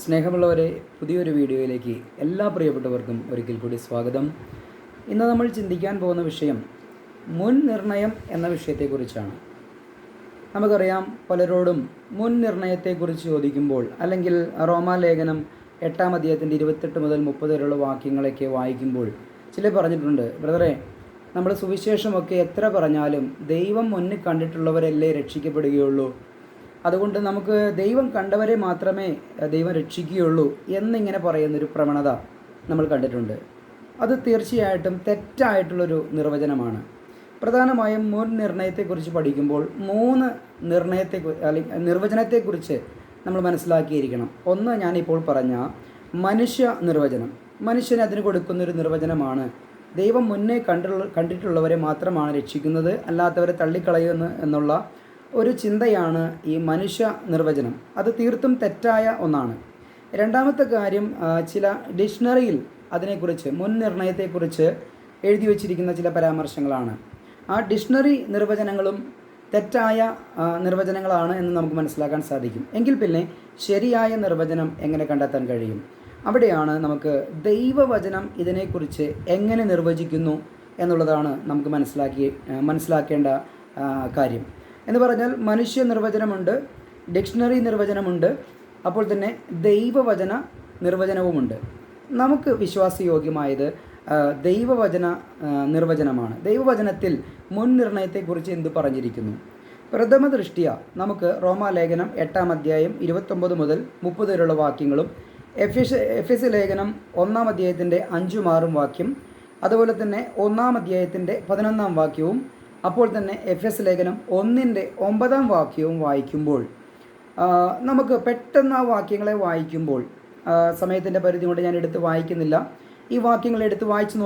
സ്നേഹമുള്ളവരെ, പുതിയൊരു വീഡിയോയിലേക്ക് എല്ലാ പ്രിയപ്പെട്ടവർക്കും ഒരിക്കൽ കൂടി സ്വാഗതം. ഇന്ന് നമ്മൾ ചിന്തിക്കാൻ പോകുന്ന വിഷയം മുൻ നിർണയം എന്ന വിഷയത്തെക്കുറിച്ചാണ്. നമുക്കറിയാം, പലരോടും മുൻ നിർണയത്തെക്കുറിച്ച് ചോദിക്കുമ്പോൾ, അല്ലെങ്കിൽ റോമാലേഖനം 8-ാം അധ്യായത്തിൻ്റെ 28 മുതൽ 30 വരെയുള്ള വാക്യങ്ങളൊക്കെ വായിക്കുമ്പോൾ ചില പറഞ്ഞിട്ടുണ്ട്, ബ്രദറെ, നമ്മൾ സുവിശേഷമൊക്കെ എത്ര പറഞ്ഞാലും ദൈവം മുന്നിൽ കണ്ടിട്ടുള്ളവരല്ലേ രക്ഷിക്കപ്പെടുകയുള്ളൂ, അതുകൊണ്ട് നമുക്ക് ദൈവം കണ്ടവരെ മാത്രമേ ദൈവം രക്ഷിക്കുകയുള്ളൂ എന്നിങ്ങനെ പറയുന്നൊരു പ്രവണത നമ്മൾ കണ്ടിട്ടുണ്ട്. അത് തീർച്ചയായിട്ടും തെറ്റായിട്ടുള്ളൊരു നിർവചനമാണ്. പ്രധാനമായും മുൻ നിർണയത്തെക്കുറിച്ച് പഠിക്കുമ്പോൾ 3 നിർവചനത്തെക്കുറിച്ച് നമ്മൾ മനസ്സിലാക്കിയിരിക്കണം. ഒന്ന്, ഞാനിപ്പോൾ പറഞ്ഞ മനുഷ്യ നിർവചനം. മനുഷ്യന് അതിന് കൊടുക്കുന്നൊരു നിർവചനമാണ്, ദൈവം മുന്നേ കണ്ടിട്ടുള്ളവരെ മാത്രമാണ് രക്ഷിക്കുന്നത്, അല്ലാത്തവരെ തള്ളിക്കളയുന്നു എന്നുള്ള ഒരു ചിന്തയാണ് ഈ മനുഷ്യ നിർവചനം. അത് തീർത്തും തെറ്റായ ഒന്നാണ്. രണ്ടാമത്തെ കാര്യം, ചില ഡിക്ഷണറിയിൽ അതിനെക്കുറിച്ച്, മുൻ നിർണയത്തെക്കുറിച്ച് എഴുതി വച്ചിരിക്കുന്ന ചില പരാമർശങ്ങളാണ്. ആ ഡിക്ഷണറി നിർവചനങ്ങളും തെറ്റായ നിർവചനങ്ങളാണ് എന്ന് നമുക്ക് മനസ്സിലാക്കാൻ സാധിക്കും. എങ്കിൽ പിന്നെ ശരിയായ നിർവചനം എങ്ങനെ കണ്ടെത്താൻ കഴിയും? അവിടെയാണ് നമുക്ക് ദൈവവചനം ഇതിനെക്കുറിച്ച് എങ്ങനെ നിർവചിക്കുന്നു എന്നുള്ളതാണ് നമുക്ക് മനസ്സിലാക്കേണ്ട കാര്യം. എന്ന് പറഞ്ഞാൽ, മനുഷ്യ നിർവചനമുണ്ട്, ഡിക്ഷണറി നിർവചനമുണ്ട്, അപ്പോൾ തന്നെ ദൈവവചന നിർവചനവുമുണ്ട്. നമുക്ക് വിശ്വാസയോഗ്യമായത് ദൈവവചന നിർവചനമാണ്. ദൈവവചനത്തിൽ മുൻ നിർണയത്തെക്കുറിച്ച് എന്ത് പറഞ്ഞിരിക്കുന്നു? പ്രഥമ ദൃഷ്ട്യാ നമുക്ക് റോമാലേഖനം 8-ാം അധ്യായം 29 മുതൽ 30 വരെയുള്ള വാക്യങ്ങളും, എഫെസ്യ ലേഖനം 1-ാം അധ്യായത്തിൻ്റെ 5-6 വാക്യം, അതുപോലെ തന്നെ 1-ാം അധ്യായത്തിൻ്റെ 11-ാം വാക്യവും, അപ്പോൾ തന്നെ എഫെസ്യ ലേഖനം 1-ന്റെ 9-ാം വാക്യവും വായിക്കുമ്പോൾ നമുക്ക് പെട്ടെന്ന് ആ വാക്യങ്ങളെ വായിക്കുമ്പോൾ, സമയത്തിൻ്റെ പരിധി കൊണ്ട് ഞാൻ എടുത്ത് വായിക്കുന്നില്ല, ഈ വാക്യങ്ങൾ എടുത്ത് വായിച്ച്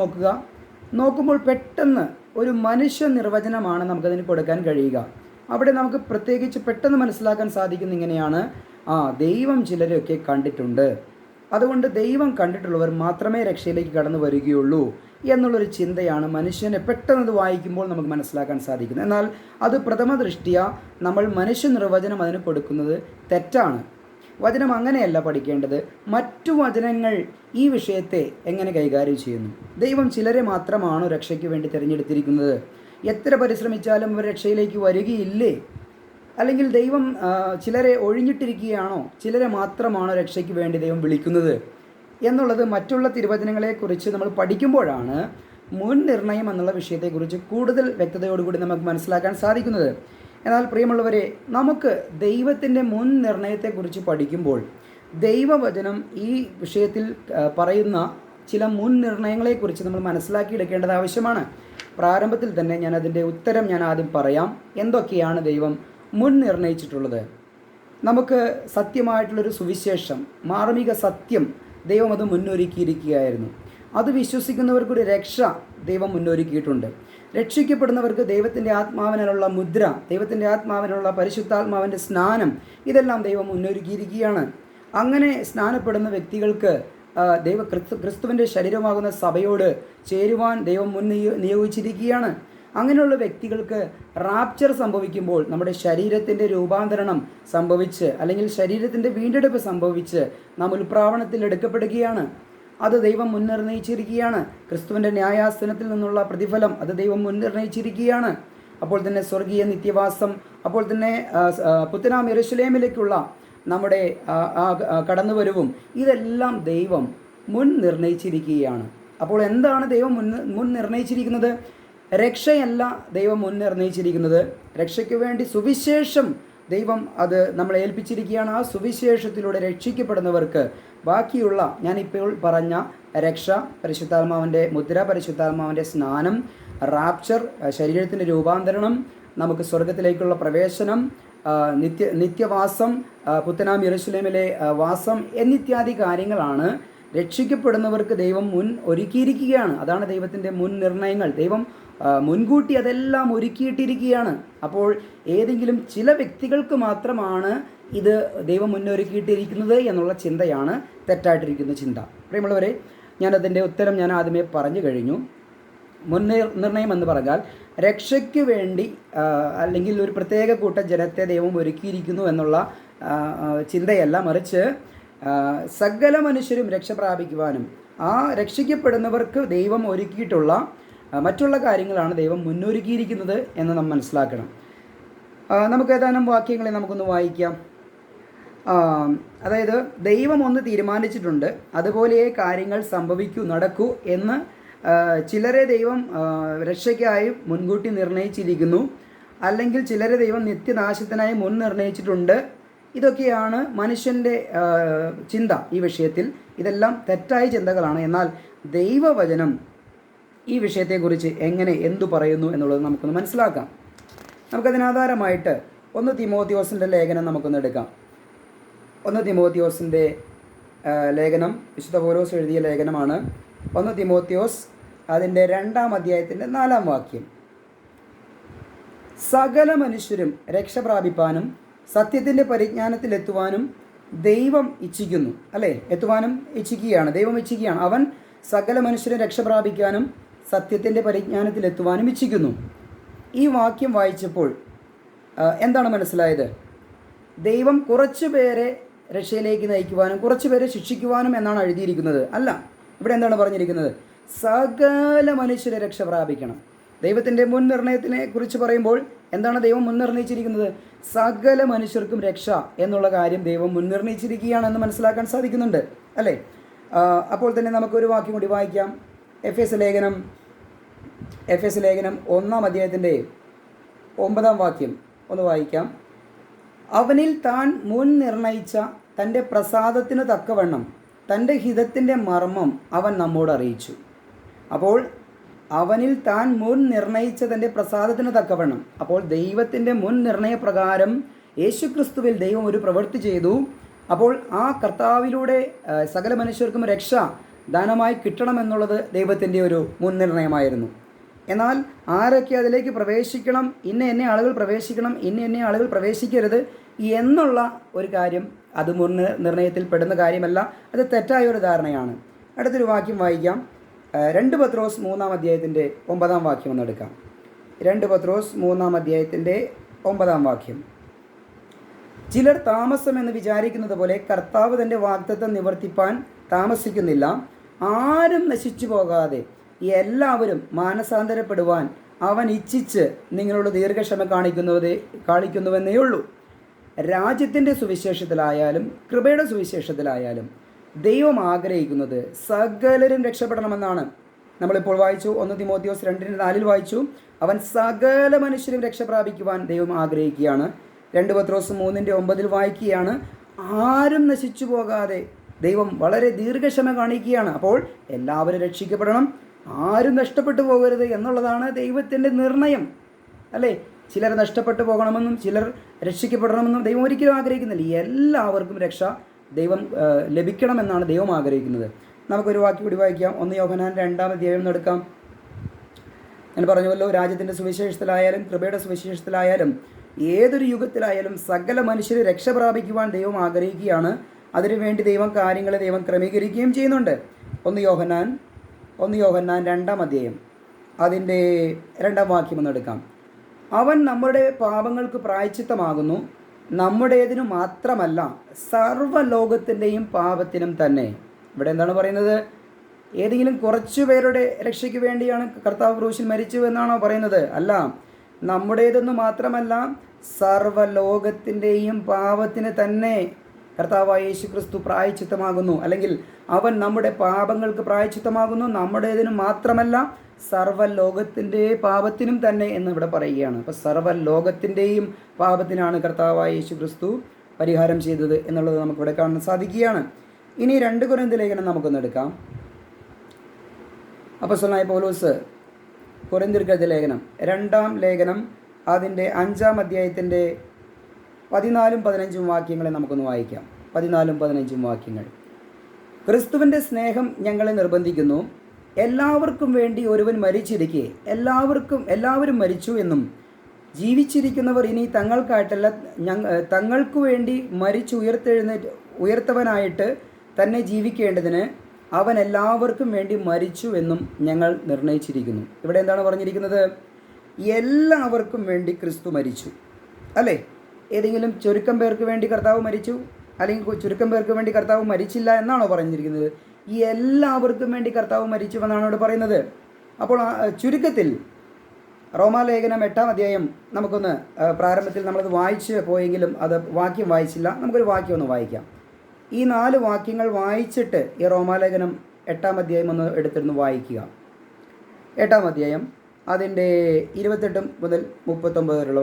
നോക്കുമ്പോൾ പെട്ടെന്ന് ഒരു മനുഷ്യ നിർവചനമാണ് നമുക്കതിന് കൊടുക്കാൻ കഴിയുക. അവിടെ നമുക്ക് പ്രത്യേകിച്ച് പെട്ടെന്ന് മനസ്സിലാക്കാൻ സാധിക്കുന്ന ഇങ്ങനെയാണ്, ദൈവം ചിലരെയൊക്കെ കണ്ടിട്ടുണ്ട്, അതുകൊണ്ട് ദൈവം കണ്ടിട്ടുള്ളവർ മാത്രമേ രക്ഷയിലേക്ക് കടന്നു വരികയുള്ളൂ എന്നുള്ളൊരു ചിന്തയാണ് മനുഷ്യനെ പെട്ടെന്ന് അത് വായിക്കുമ്പോൾ നമുക്ക് മനസ്സിലാക്കാൻ സാധിക്കുന്നത്. എന്നാൽ അത് പ്രഥമ ദൃഷ്ട്യാ നമ്മൾ മനുഷ്യ നിർവചനം അതിന് കൊടുക്കുന്നത് തെറ്റാണ്. വചനം അങ്ങനെയല്ല പഠിക്കേണ്ടത്. മറ്റു വചനങ്ങൾ ഈ വിഷയത്തെ എങ്ങനെ കൈകാര്യം ചെയ്യുന്നു? ദൈവം ചിലരെ മാത്രമാണോ രക്ഷയ്ക്ക് വേണ്ടി തിരഞ്ഞെടുത്തിരിക്കുന്നത്? എത്ര പരിശ്രമിച്ചാലും അവർ രക്ഷയിലേക്ക് വരികയില്ലേ? അല്ലെങ്കിൽ ദൈവം ചിലരെ ഒഴിഞ്ഞിട്ടിരിക്കുകയാണോ? ചിലരെ മാത്രമാണോ രക്ഷയ്ക്ക് വേണ്ടി ദൈവം വിളിക്കുന്നത് എന്നുള്ളത് മറ്റുള്ള തിരുവചനങ്ങളെക്കുറിച്ച് നമ്മൾ പഠിക്കുമ്പോഴാണ് മുൻ നിർണയം എന്നുള്ള വിഷയത്തെക്കുറിച്ച് കൂടുതൽ വ്യക്തതയോടുകൂടി നമുക്ക് മനസ്സിലാക്കാൻ സാധിക്കുന്നത്. എന്നാൽ പ്രിയമുള്ളവരെ, നമുക്ക് ദൈവത്തിൻ്റെ മുൻ നിർണയത്തെക്കുറിച്ച് പഠിക്കുമ്പോൾ ദൈവവചനം ഈ വിഷയത്തിൽ പറയുന്ന ചില മുൻ നിർണയങ്ങളെക്കുറിച്ച് നമ്മൾ മനസ്സിലാക്കിയെടുക്കേണ്ടത് ആവശ്യമാണ്. പ്രാരംഭത്തിൽ തന്നെ അതിൻ്റെ ഉത്തരം ആദ്യം പറയാം. എന്തൊക്കെയാണ് ദൈവം മുൻ നിർണയിച്ചിട്ടുള്ളത്? നമുക്ക് സത്യമായിട്ടുള്ളൊരു സുവിശേഷം, മാർമിക സത്യം ദൈവം അത് മുന്നൊരുക്കിയിരിക്കുകയായിരുന്നു. അത് വിശ്വസിക്കുന്നവർക്കൊരു രക്ഷ ദൈവം മുന്നൊരുക്കിയിട്ടുണ്ട്. രക്ഷിക്കപ്പെടുന്നവർക്ക് ദൈവത്തിൻ്റെ ആത്മാവിനുള്ള മുദ്ര, ദൈവത്തിൻ്റെ ആത്മാവിനുള്ള പരിശുദ്ധാത്മാവിൻ്റെ സ്നാനം, ഇതെല്ലാം ദൈവം മുന്നൊരുക്കിയിരിക്കുകയാണ്. അങ്ങനെ സ്നാനപ്പെടുന്ന വ്യക്തികൾക്ക് ക്രിസ്തുവിൻ്റെ ശരീരമാകുന്ന സഭയോട് ചേരുവാൻ ദൈവം നിയോഗിച്ചിരിക്കുകയാണ്. അങ്ങനെയുള്ള വ്യക്തികൾക്ക് റാപ്ചർ സംഭവിക്കുമ്പോൾ, നമ്മുടെ ശരീരത്തിൻ്റെ രൂപാന്തരണം സംഭവിച്ച്, അല്ലെങ്കിൽ ശരീരത്തിൻ്റെ വീണ്ടെടുപ്പ് സംഭവിച്ച് നാം ഉൽപ്രാവണത്തിൽ എടുക്കപ്പെടുകയാണ്. അത് ദൈവം മുൻനിർണയിച്ചിരിക്കുകയാണ്. ക്രിസ്തുവിൻ്റെ ന്യായാസനത്തിൽ നിന്നുള്ള പ്രതിഫലം അത് ദൈവം മുൻനിർണയിച്ചിരിക്കുകയാണ്. അപ്പോൾ തന്നെ സ്വർഗീയ നിത്യവാസം, അപ്പോൾ തന്നെ പുത്തനാം യെരൂശലേമിലേക്കുള്ള നമ്മുടെ കടന്നുവരവും, ഇതെല്ലാം ദൈവം മുൻ നിർണയിച്ചിരിക്കുകയാണ്. അപ്പോൾ എന്താണ് ദൈവം മുൻ നിർണയിച്ചിരിക്കുന്നത്? രക്ഷയല്ല ദൈവം മുൻ നിർണയിച്ചിരിക്കുന്നത്. രക്ഷയ്ക്ക് വേണ്ടി സുവിശേഷം ദൈവം അത് നമ്മളെ ഏൽപ്പിച്ചിരിക്കുകയാണ്. ആ സുവിശേഷത്തിലൂടെ രക്ഷിക്കപ്പെടുന്നവർക്ക് ബാക്കിയുള്ള ഞാനിപ്പോൾ പറഞ്ഞ രക്ഷ, പരിശുദ്ധാത്മാവിൻ്റെ മുദ്ര, പരിശുദ്ധാത്മാവിൻ്റെ സ്നാനം, റാപ്ചർ, ശരീരത്തിൻ്റെ രൂപാന്തരണം, നമുക്ക് സ്വർഗത്തിലേക്കുള്ള പ്രവേശനം, നിത്യവാസം, പുത്തനാം യെരൂശലേമിലെ വാസം എന്നിത്യാദി കാര്യങ്ങളാണ് രക്ഷിക്കപ്പെടുന്നവർക്ക് ദൈവം മുൻ ഒരുക്കിയിരിക്കുകയാണ്. അതാണ് ദൈവത്തിൻ്റെ മുൻ നിർണയങ്ങൾ. ദൈവം മുൻകൂട്ടി അതെല്ലാം ഒരുക്കിയിട്ടിരിക്കുകയാണ്. അപ്പോൾ ഏതെങ്കിലും ചില വ്യക്തികൾക്ക് മാത്രമാണ് ഇത് ദൈവം മുന്നൊരുക്കിയിട്ടിരിക്കുന്നത് എന്നുള്ള ചിന്തയാണ് തെറ്റായിട്ടിരിക്കുന്ന ചിന്ത. പ്രിയമുള്ളവരെ, ഞാനതിൻ്റെ ഉത്തരം ആദ്യമേ പറഞ്ഞു കഴിഞ്ഞു. മുൻ നിർണയം എന്ന് പറഞ്ഞാൽ രക്ഷയ്ക്ക് വേണ്ടി അല്ലെങ്കിൽ ഒരു പ്രത്യേക കൂട്ടം ജനത്തെ ദൈവം ഒരുക്കിയിരിക്കുന്നു എന്നുള്ള ചിന്തയല്ല, മറിച്ച് സകല മനുഷ്യരും രക്ഷ പ്രാപിക്കുവാനും ആ രക്ഷിക്കപ്പെടുന്നവർക്ക് ദൈവം ഒരുക്കിയിട്ടുള്ള മറ്റുള്ള കാര്യങ്ങളാണ് ദൈവം മുന്നൊരുക്കിയിരിക്കുന്നത് എന്ന് നാം മനസ്സിലാക്കണം. നമുക്ക് ഏതാനും വാക്യങ്ങളെ നമുക്കൊന്ന് വായിക്കാം. അതായത് ദൈവം ഒന്ന് തീരുമാനിച്ചിട്ടുണ്ട്, അതുപോലെ കാര്യങ്ങൾ സംഭവിക്കൂ നടക്കൂ എന്ന് ചിലരെ ദൈവം രക്ഷയ്ക്കായി മുൻകൂട്ടി നിർണയിച്ചിരിക്കുന്നു, അല്ലെങ്കിൽ ചിലരെ ദൈവം നിത്യനാശത്തിനായി മുൻ നിർണയിച്ചിട്ടുണ്ട്. ഇതൊക്കെയാണ് മനുഷ്യൻ്റെ ചിന്ത ഈ വിഷയത്തിൽ. ഇതെല്ലാം തെറ്റായ ചിന്തകളാണ്. എന്നാൽ ദൈവവചനം ഈ വിഷയത്തെക്കുറിച്ച് എന്തു പറയുന്നു എന്നുള്ളത് നമുക്കൊന്ന് മനസ്സിലാക്കാം. നമുക്കതിനാധാരമായിട്ട് 1 തിമോത്തിയോസിൻ്റെ ലേഖനം നമുക്കൊന്ന് എടുക്കാം. 1 തിമോത്തിയോസിൻ്റെ ലേഖനം വിശുദ്ധ പൗലോസ് എഴുതിയ ലേഖനമാണ്. 1 തിമോത്തിയോസ് അതിൻ്റെ 2-ാം അധ്യായത്തിൻ്റെ 4-ാം വാക്യം. സകല മനുഷ്യരും രക്ഷ പ്രാപിപ്പാനും സത്യത്തിൻ്റെ പരിജ്ഞാനത്തിലെത്തുവാനും ദൈവം ഇച്ഛിക്കുന്നു. അല്ലേ? എത്തുവാനും ഇച്ഛിക്കുകയാണ്, ദൈവം ഇച്ഛിക്കുകയാണ്. അവൻ സകല മനുഷ്യരും രക്ഷ പ്രാപിക്കാനും സത്യത്തിൻ്റെ പരിജ്ഞാനത്തിലെത്തുവാനും ഇച്ഛിക്കുന്നു. ഈ വാക്യം വായിച്ചപ്പോൾ എന്താണ് മനസ്സിലായത്? ദൈവം കുറച്ചു പേരെ രക്ഷയിലേക്ക് നയിക്കുവാനും കുറച്ചു പേരെ ശിക്ഷിക്കുവാനും എന്നാണ് എഴുതിയിരിക്കുന്നത്. അല്ല, ഇവിടെ എന്താണ് പറഞ്ഞിരിക്കുന്നത്? സകല മനുഷ്യരെ രക്ഷ പ്രാപിക്കണം. ദൈവത്തിൻ്റെ മുൻ നിർണയത്തിനെ കുറിച്ച് പറയുമ്പോൾ എന്താണ് ദൈവം മുൻ നിർണയിച്ചിരിക്കുന്നത്? സകല മനുഷ്യർക്കും രക്ഷ എന്നുള്ള കാര്യം ദൈവം മുൻ നിർണയിച്ചിരിക്കുകയാണെന്ന് മനസ്സിലാക്കാൻ സാധിക്കുന്നുണ്ട്. അല്ലേ? അപ്പോൾ തന്നെ നമുക്കൊരു വാക്യം കൂടി വായിക്കാം. എഫ് എസ് ലേഖനം 1-ാം അധ്യായത്തിൻ്റെ 9-ാം വാക്യം ഒന്ന് വായിക്കാം. അവനിൽ താൻ മുൻ നിർണയിച്ച തൻ്റെ പ്രസാദത്തിന് തക്കവണ്ണം തൻ്റെ ഹിതത്തിൻ്റെ മർമ്മം അവൻ നമ്മോട് അറിയിച്ചു. അപ്പോൾ അവനിൽ താൻ മുൻ നിർണയിച്ച തൻ്റെ പ്രസാദത്തിന് തക്കവണ്ണം, അപ്പോൾ ദൈവത്തിൻ്റെ മുൻ നിർണയപ്രകാരം യേശുക്രിസ്തുവിൽ ദൈവം ഒരു പ്രവൃത്തി ചെയ്തു. അപ്പോൾ ആ കർത്താവിലൂടെ സകല മനുഷ്യർക്കും രക്ഷ ദാനമായി കിട്ടണമെന്നുള്ളത് ദൈവത്തിൻ്റെ ഒരു മുൻ നിർണയമായിരുന്നു. എന്നാൽ ആരൊക്കെ അതിലേക്ക് പ്രവേശിക്കണം, ഇന്ന ആളുകൾ പ്രവേശിക്കണം, ഇന്ന ആളുകൾ പ്രവേശിക്കരുത് എന്നുള്ള ഒരു കാര്യം അത് മുൻ നിർണയത്തിൽ പെടുന്ന കാര്യമല്ല. അത് തെറ്റായ ഒരു ധാരണയാണ്. അടുത്തൊരു വാക്യം വായിക്കാം. 2 പത്രോസ് 3-ാം അധ്യായത്തിൻ്റെ 9-ാം വാക്യം ഒന്ന് എടുക്കാം. 2 പത്രോസ് 3-ാം അധ്യായത്തിൻ്റെ 9-ാം വാക്യം. ചിലർ താമസം എന്ന് വിചാരിക്കുന്നത് പോലെ കർത്താവ് തൻ്റെ വാഗ്ദത്തം നിവർത്തിപ്പാൻ താമസിക്കുന്നില്ല. ആരും നശിച്ചു പോകാതെ എല്ലാവരും മാനസാന്തരപ്പെടുവാൻ അവൻ ഇച്ഛിച്ച് നിങ്ങളോട് ദീർഘക്ഷമ കാണിക്കുന്നുവെന്നേ ഉള്ളൂ. രാജ്യത്തിൻ്റെ സുവിശേഷത്തിലായാലും കൃപയുടെ സുവിശേഷത്തിലായാലും ദൈവം ആഗ്രഹിക്കുന്നത് സകലരും രക്ഷപ്പെടണമെന്നാണ്. നമ്മളിപ്പോൾ വായിച്ചു 1 തിമോത്തിയോസ് 2:4 വായിച്ചു. അവൻ സകല മനുഷ്യരും രക്ഷ പ്രാപിക്കുവാൻ ദൈവം ആഗ്രഹിക്കുകയാണ്. 2 പത്രോസ് 3:9 വായിക്കുകയാണ്. ആരും നശിച്ചു പോകാതെ ദൈവം വളരെ ദീർഘക്ഷമ കാണിക്കുകയാണ്. അപ്പോൾ എല്ലാവരും രക്ഷിക്കപ്പെടണം, ആരും നഷ്ടപ്പെട്ടു പോകരുത് എന്നുള്ളതാണ് ദൈവത്തിൻ്റെ നിർണയം. അല്ലേ? ചിലർ നഷ്ടപ്പെട്ടു പോകണമെന്നും ചിലർ രക്ഷിക്കപ്പെടണമെന്നും ദൈവം ഒരിക്കലും ആഗ്രഹിക്കുന്നില്ല. എല്ലാവർക്കും രക്ഷ ദൈവം ലഭിക്കണമെന്നാണ് ദൈവം ആഗ്രഹിക്കുന്നത്. നമുക്കൊരു വാക്യം കൂടി വായിക്കാം. 1 യോഹന്നാൻ 2-ാം അധ്യായം എടുക്കാം. ഞാൻ പറഞ്ഞുവല്ലോ, രാജ്യത്തിൻ്റെ സുവിശേഷത്തിലായാലും കൃപയുടെ സുവിശേഷത്തിലായാലും ഏതൊരു യുഗത്തിലായാലും സകല മനുഷ്യരെ രക്ഷ പ്രാപിക്കുവാൻ ദൈവം ആഗ്രഹിക്കുകയാണ്. അതിനുവേണ്ടി കാര്യങ്ങളെ ദൈവം ക്രമീകരിക്കുകയും ചെയ്യുന്നുണ്ട്. 1 യോഹന്നാൻ 2-ാം അധ്യായം അതിൻ്റെ 2-ാം വാക്യം ഒന്ന് എടുക്കാം. അവൻ നമ്മുടെ പാപങ്ങൾക്ക് പ്രായശ്ചിത്തമാകുന്നു, നമ്മുടേതിനു മാത്രമല്ല സർവ്വലോകത്തിൻ്റെയും പാപത്തിനും തന്നെ. ഇവിടെ എന്താണ് പറയുന്നത്? ഏതെങ്കിലും കുറച്ചു പേരുടെ രക്ഷയ്ക്ക് വേണ്ടിയാണ് കർത്താവ് ക്രൂശിൽ മരിച്ചു എന്നാണോ പറയുന്നത്? അല്ല, നമ്മുടേതെന്ന് മാത്രമല്ല സർവ്വലോകത്തിൻ്റെയും പാപത്തിന് തന്നെ കർത്താവായ യേശുക്രിസ്തു പ്രായശ്ചിത്തമാകുന്നു. അല്ലെങ്കിൽ അവൻ നമ്മുടെ പാപങ്ങൾക്ക് പ്രായശ്ചിത്തമാകുന്നു, നമ്മുടേതിനും മാത്രമല്ല സർവ്വലോകത്തിൻ്റെ പാപത്തിനും തന്നെ എന്ന് ഇവിടെ പറയുകയാണ്. അപ്പോൾ സർവ്വലോകത്തിൻ്റെയും പാപത്തിനാണ് കർത്താവായ യേശുക്രിസ്തു പരിഹാരം ചെയ്തത് എന്നുള്ളത് നമുക്കിവിടെ കാണാൻ സാധിക്കുകയാണ്. ഇനി 2 കൊരിന്ത്യർ ലേഖനം നമുക്കൊന്ന് എടുക്കാം. അപ്പോസ്തലനായ പൗലോസ് കൊരിന്ത്യർക്ക് എഴുതിയ ലേഖനം 2-ാം ലേഖനം അതിൻ്റെ 5-ാം അധ്യായത്തിൻ്റെ 14-ഉം 15-ഉം വാക്യങ്ങളെ നമുക്കൊന്ന് വായിക്കാം. 14-ഉം 15-ഉം വാക്യങ്ങൾ. ക്രിസ്തുവിൻ്റെ സ്നേഹം ഞങ്ങളെ നിർബന്ധിക്കുന്നു, എല്ലാവർക്കും വേണ്ടി ഒരുവൻ മരിച്ചിരിക്കെ എല്ലാവരും മരിച്ചു എന്നും ജീവിച്ചിരിക്കുന്നവർ ഇനി തങ്ങൾക്കായിട്ടല്ല തങ്ങൾക്ക് വേണ്ടി ഉയർത്തവനായിട്ട് തന്നെ ജീവിക്കേണ്ടതിന് അവൻ എല്ലാവർക്കും വേണ്ടി മരിച്ചു എന്നും ഞങ്ങൾ നിർണയിച്ചിരിക്കുന്നു. ഇവിടെ എന്താണ് പറഞ്ഞിരിക്കുന്നത്? എല്ലാവർക്കും വേണ്ടി ക്രിസ്തു മരിച്ചു. അല്ലേ? ഏതെങ്കിലും ചുരുക്കം പേർക്ക് വേണ്ടി കർത്താവ് മരിച്ചു? അല്ലെങ്കിൽ ചുരുക്കം പേർക്ക് വേണ്ടി കർത്താവ് മരിച്ചില്ല എന്നാണോ പറഞ്ഞിരിക്കുന്നത്? ഈ എല്ലാവർക്കും വേണ്ടി കർത്താവ് മരിച്ചു എന്നാണ് ഇവിടെ പറയുന്നത്. അപ്പോൾ ചുരുക്കത്തിൽ റോമാലേഖനം 8-ാം അധ്യായം നമുക്കൊന്ന് പ്രാരംഭത്തിൽ നമ്മളത് വായിച്ച് പോയെങ്കിലും അത് വാക്യം വായിച്ചില്ല. നമുക്കൊരു വാക്യം ഒന്ന് വായിക്കാം. ഈ 4 വാക്യങ്ങൾ വായിച്ചിട്ട് ഈ റോമാലേഖനം 8-ാം അധ്യായം ഒന്ന് എടുത്തിരുന്ന് വായിക്കുക. 8-ാം അധ്യായം അതിൻ്റെ 28 മുതൽ 39 വരെയുള്ള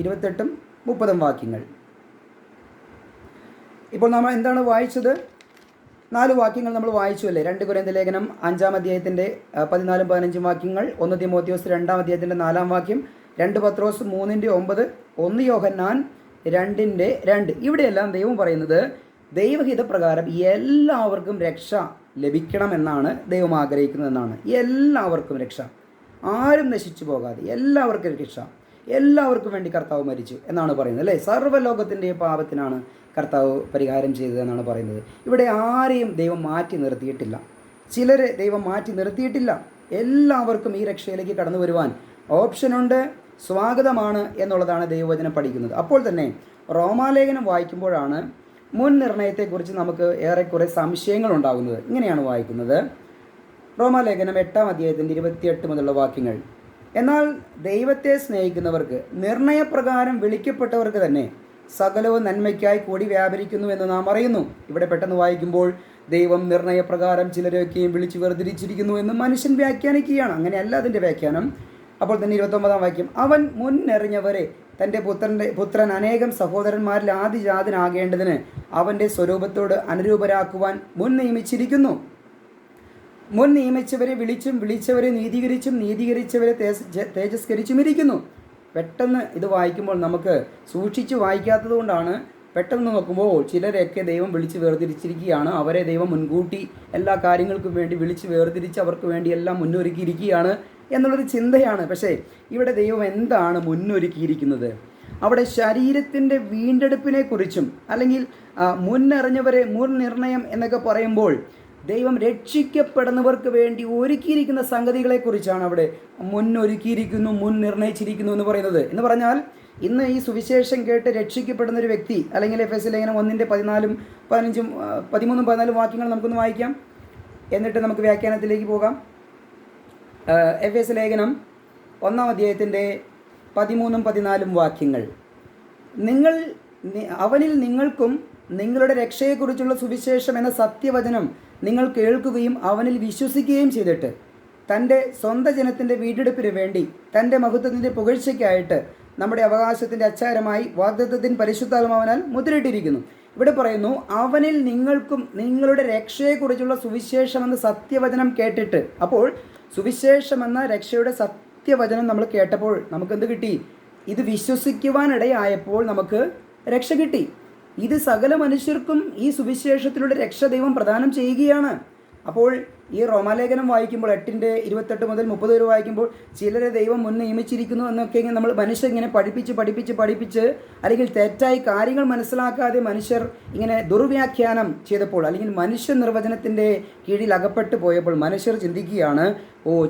28-ഉം 30-ഉം വാക്യങ്ങൾ. ഇപ്പോൾ നമ്മൾ എന്താണ് വായിച്ചത്? 4 വാക്യങ്ങൾ നമ്മൾ വായിച്ചു അല്ലേ? 2 കൊരിന്ത്യർ ലേഖനം 5-ാം അധ്യായത്തിൻ്റെ 14-15 വാക്യങ്ങൾ, 1 തിമോത്തിയോസ് 2-ാം അധ്യായത്തിൻ്റെ 4-ാം വാക്യം, 2 പത്രോസ് 3-9, 1 യോഹന്നാൻ 2-2. ഇവിടെയെല്ലാം ദൈവം പറയുന്നത് ദൈവഹിതപ്രകാരം എല്ലാവർക്കും രക്ഷ ലഭിക്കണമെന്നാണ് ദൈവം ആഗ്രഹിക്കുന്നതെന്നാണ്. എല്ലാവർക്കും രക്ഷ, ആരും നശിച്ചു പോകാതെ എല്ലാവർക്കും രക്ഷ, എല്ലാവർക്കും വേണ്ടി കർത്താവ് മരിച്ചു എന്നാണ് പറയുന്നത് അല്ലേ? സർവ്വലോകത്തിൻ്റെ പാപത്തിനാണ് കർത്താവ് പരിഹാരം ചെയ്തതെന്നാണ് പറയുന്നത്. ഇവിടെ ആരെയും ദൈവം മാറ്റി നിർത്തിയിട്ടില്ല, ചിലരെ ദൈവം മാറ്റി നിർത്തിയിട്ടില്ല. എല്ലാവർക്കും ഈ രക്ഷയിലേക്ക് കടന്നു വരുവാൻ ഓപ്ഷനുണ്ട്, സ്വാഗതമാണ് എന്നുള്ളതാണ് ദൈവവചനം പഠിക്കുന്നത്. അപ്പോൾ തന്നെ റോമാലേഖനം വായിക്കുമ്പോഴാണ് മുൻ നിർണയത്തെക്കുറിച്ച് നമുക്ക് ഏറെക്കുറെ സംശയങ്ങൾ ഉണ്ടാകുന്നത്. ഇങ്ങനെയാണ് വായിക്കുന്നത്, റോമാലേഖനം 8-ാം അധ്യായത്തിൻ്റെ 28 മുതലുള്ള വാക്യങ്ങൾ. എന്നാൽ ദൈവത്തെ സ്നേഹിക്കുന്നവർക്ക്, നിർണയപ്രകാരം വിളിക്കപ്പെട്ടവർക്ക് തന്നെ സകലവും നന്മയ്ക്കായി കൂടി വ്യാപരിക്കുന്നു എന്ന് നാം അറിയുന്നു. ഇവിടെ പെട്ടെന്ന് വായിക്കുമ്പോൾ ദൈവം നിർണയപ്രകാരം ചിലരെയൊക്കെയും വിളിച്ചു വേർതിരിച്ചിരിക്കുന്നു എന്ന് മനുഷ്യൻ വ്യാഖ്യാനിക്കുകയാണ്. അങ്ങനെയല്ല അതിൻ്റെ വ്യാഖ്യാനം. അപ്പോൾ തന്നെ 29-ാം വാക്യം, അവൻ മുന്നെറിഞ്ഞവരെ തൻ്റെ പുത്രൻ അനേകം സഹോദരന്മാരിൽ ആദിജാതനാകേണ്ടതിന് അവൻ്റെ സ്വരൂപത്തോട് അനുരൂപരാക്കുവാൻ മുൻ നിയമിച്ചിരിക്കുന്നു. മുൻ നിയമിച്ചവരെ വിളിച്ചും വിളിച്ചവരെ നീതീകരിച്ചും നീതീകരിച്ചവരെ തേജസ്കരിച്ചും ഇരിക്കുന്നു. പെട്ടെന്ന് ഇത് വായിക്കുമ്പോൾ നമുക്ക് സൂക്ഷിച്ച് വായിക്കാത്തത് കൊണ്ടാണ് പെട്ടെന്ന് നോക്കുമ്പോൾ ചിലരെയൊക്കെ ദൈവം വിളിച്ച് വേർതിരിച്ചിരിക്കുകയാണ്. അവരെ ദൈവം മുൻകൂട്ടി എല്ലാ കാര്യങ്ങൾക്കും വേണ്ടി വിളിച്ച് വേർതിരിച്ച് അവർക്ക് വേണ്ടി എല്ലാം മുന്നൊരുക്കിയിരിക്കുകയാണ് എന്നുള്ളൊരു ചിന്തയാണ്. പക്ഷേ ഇവിടെ ദൈവം എന്താണ് മുന്നൊരുക്കിയിരിക്കുന്നത്? അവിടെ ശരീരത്തിൻ്റെ വീണ്ടെടുപ്പിനെക്കുറിച്ചും അല്ലെങ്കിൽ മുന്നറിഞ്ഞവരെ, മുൻ നിർണയം എന്നൊക്കെ പറയുമ്പോൾ ദൈവം രക്ഷിക്കപ്പെടുന്നവർക്ക് വേണ്ടി ഒരുക്കിയിരിക്കുന്ന സംഗതികളെക്കുറിച്ചാണ് അവിടെ മുന്നൊരുക്കിയിരിക്കുന്നു, മുൻ നിർണയിച്ചിരിക്കുന്നു എന്ന് പറയുന്നത്. എന്ന് പറഞ്ഞാൽ ഇന്ന് ഈ സുവിശേഷം കേട്ട് രക്ഷിക്കപ്പെടുന്ന ഒരു വ്യക്തി, അല്ലെങ്കിൽ എഫെസ്യ ലേഖനം 1-15-13-14 വാക്യങ്ങൾ നമുക്കൊന്ന് വായിക്കാം, എന്നിട്ട് നമുക്ക് വ്യാഖ്യാനത്തിലേക്ക് പോകാം. എഫെസ്യ ലേഖനം 1-ാം അധ്യായത്തിൻ്റെ 13-14 വാക്യങ്ങൾ. അവനിൽ നിങ്ങൾക്കും നിങ്ങളുടെ രക്ഷയെക്കുറിച്ചുള്ള സുവിശേഷം എന്ന സത്യവചനം നിങ്ങൾ കേൾക്കുകയും അവനിൽ വിശ്വസിക്കുകയും ചെയ്തിട്ട് തൻ്റെ സ്വന്തം ജനത്തിൻ്റെ വീണ്ടെടുപ്പിന് വേണ്ടി തൻ്റെ മഹത്വത്തിൻ്റെ പുകഴ്ചയ്ക്കായിട്ട് നമ്മുടെ അവകാശത്തിൻ്റെ അച്ചാരമായി വാഗ്ദത്തത്തിന് പരിശുദ്ധാത്മാവിനാൽ മുദ്രയിട്ടിരിക്കുന്നു. ഇവിടെ പറയുന്നു, അവനിൽ നിങ്ങൾക്കും നിങ്ങളുടെ രക്ഷയെക്കുറിച്ചുള്ള സുവിശേഷം എന്ന സത്യവചനം കേട്ടിട്ട്. അപ്പോൾ സുവിശേഷമെന്ന രക്ഷയുടെ സത്യവചനം നമ്മൾ കേട്ടപ്പോൾ നമുക്കെന്ത് കിട്ടി? ഇത് വിശ്വസിക്കുവാനിടയായപ്പോൾ നമുക്ക് രക്ഷ കിട്ടി. ഇത് സകല മനുഷ്യർക്കും ഈ സുവിശേഷത്തിലൂടെ രക്ഷ ദൈവം പ്രദാനം ചെയ്യുകയാണ്. അപ്പോൾ ഈ റോമാലേഖനം വായിക്കുമ്പോൾ 8-28 മുതൽ 30 വരെ വായിക്കുമ്പോൾ ചിലരെ ദൈവം മുൻ നിയമിച്ചിരിക്കുന്നു എന്നൊക്കെ നമ്മൾ മനുഷ്യർ ഇങ്ങനെ പഠിപ്പിച്ച് അല്ലെങ്കിൽ തെറ്റായി കാര്യങ്ങൾ മനസ്സിലാക്കാതെ മനുഷ്യർ ഇങ്ങനെ ദുർവ്യാഖ്യാനം ചെയ്തപ്പോൾ, അല്ലെങ്കിൽ മനുഷ്യ നിർവചനത്തിൻ്റെ കീഴിൽ അകപ്പെട്ടു പോയപ്പോൾ മനുഷ്യർ ചിന്തിക്കുകയാണ്,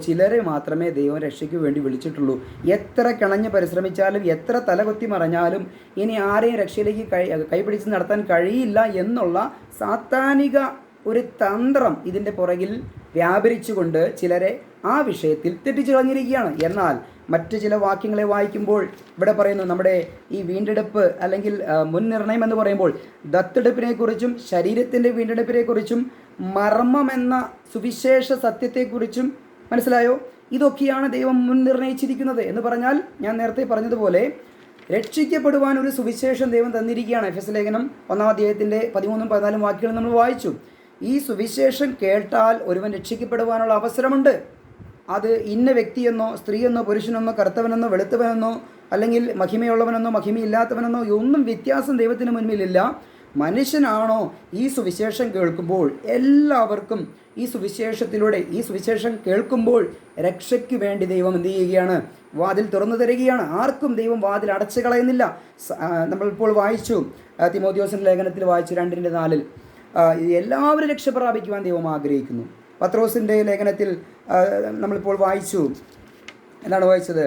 ചിലരെ മാത്രമേ ദൈവം രക്ഷയ്ക്ക് വേണ്ടി വിളിച്ചിട്ടുള്ളൂ. എത്ര കിണഞ്ഞ് പരിശ്രമിച്ചാലും എത്ര തലകൊത്തി മറഞ്ഞാലും ഇനി ആരെയും രക്ഷയിലേക്ക് കൈപിടിച്ച് നടത്താൻ കഴിയില്ല എന്നുള്ള സാത്താനിക ഒരു തന്ത്രം ഇതിൻ്റെ പുറകിൽ വ്യാപരിച്ചുകൊണ്ട് ചിലരെ ആ വിഷയത്തിൽ തെറ്റിച്ചു കളഞ്ഞിരിക്കുകയാണ്. എന്നാൽ മറ്റ് ചില വാക്യങ്ങളെ വായിക്കുമ്പോൾ ഇവിടെ പറയുന്നു, നമ്മുടെ ഈ വീണ്ടെടുപ്പ് അല്ലെങ്കിൽ മുൻനിർണയം എന്ന് പറയുമ്പോൾ ദത്തെടുപ്പിനെക്കുറിച്ചും ശരീരത്തിൻ്റെ വീണ്ടെടുപ്പിനെക്കുറിച്ചും മർമ്മമെന്ന സുവിശേഷ സത്യത്തെക്കുറിച്ചും മനസ്സിലായോ? ഇതൊക്കെയാണ് ദൈവം മുൻനിർണയിച്ചിരിക്കുന്നത്. എന്ന് പറഞ്ഞാൽ ഞാൻ നേരത്തെ പറഞ്ഞതുപോലെ രക്ഷിക്കപ്പെടുവാൻ ഒരു സുവിശേഷം ദൈവം തന്നിരിക്കുകയാണ്. എഫെസ്യ ലേഖനം 1-ാം അധ്യായത്തിൻ്റെ 13-14 വാക്യങ്ങൾ നമ്മൾ വായിച്ചു. ഈ സുവിശേഷം കേട്ടാൽ ഒരുവൻ രക്ഷിക്കപ്പെടുവാനുള്ള അവസരമുണ്ട്. അത് ഇന്ന വ്യക്തിയെന്നോ സ്ത്രീയെന്നോ പുരുഷനെന്നോ കറുത്തവനെന്നോ വെളുത്തവനെന്നോ അല്ലെങ്കിൽ മഹിമയുള്ളവനെന്നോ മഹിമയില്ലാത്തവനെന്നോ ഒന്നും വ്യത്യാസം ദൈവത്തിന് മുൻപിലില്ല. മനുഷ്യനാണോ ഈ സുവിശേഷം കേൾക്കുമ്പോൾ എല്ലാവർക്കും ഈ സുവിശേഷത്തിലൂടെ ഈ സുവിശേഷം കേൾക്കുമ്പോൾ രക്ഷയ്ക്ക് വേണ്ടി ദൈവം എന്ത് ചെയ്യുകയാണ്? വാതിൽ തുറന്നു തരികയാണ്. ആർക്കും ദൈവം വാതിൽ അടച്ചു കളയുന്നില്ല. നമ്മളിപ്പോൾ വായിച്ചു, തിമോത്തിയോസിൻ്റെ ലേഖനത്തിൽ വായിച്ചു 2:4 എല്ലാവരും രക്ഷ പ്രാപിക്കുവാൻ ദൈവം ആഗ്രഹിക്കുന്നു. പത്രോസിൻ്റെ ലേഖനത്തിൽ നമ്മളിപ്പോൾ വായിച്ചു, എന്താണ് വായിച്ചത്?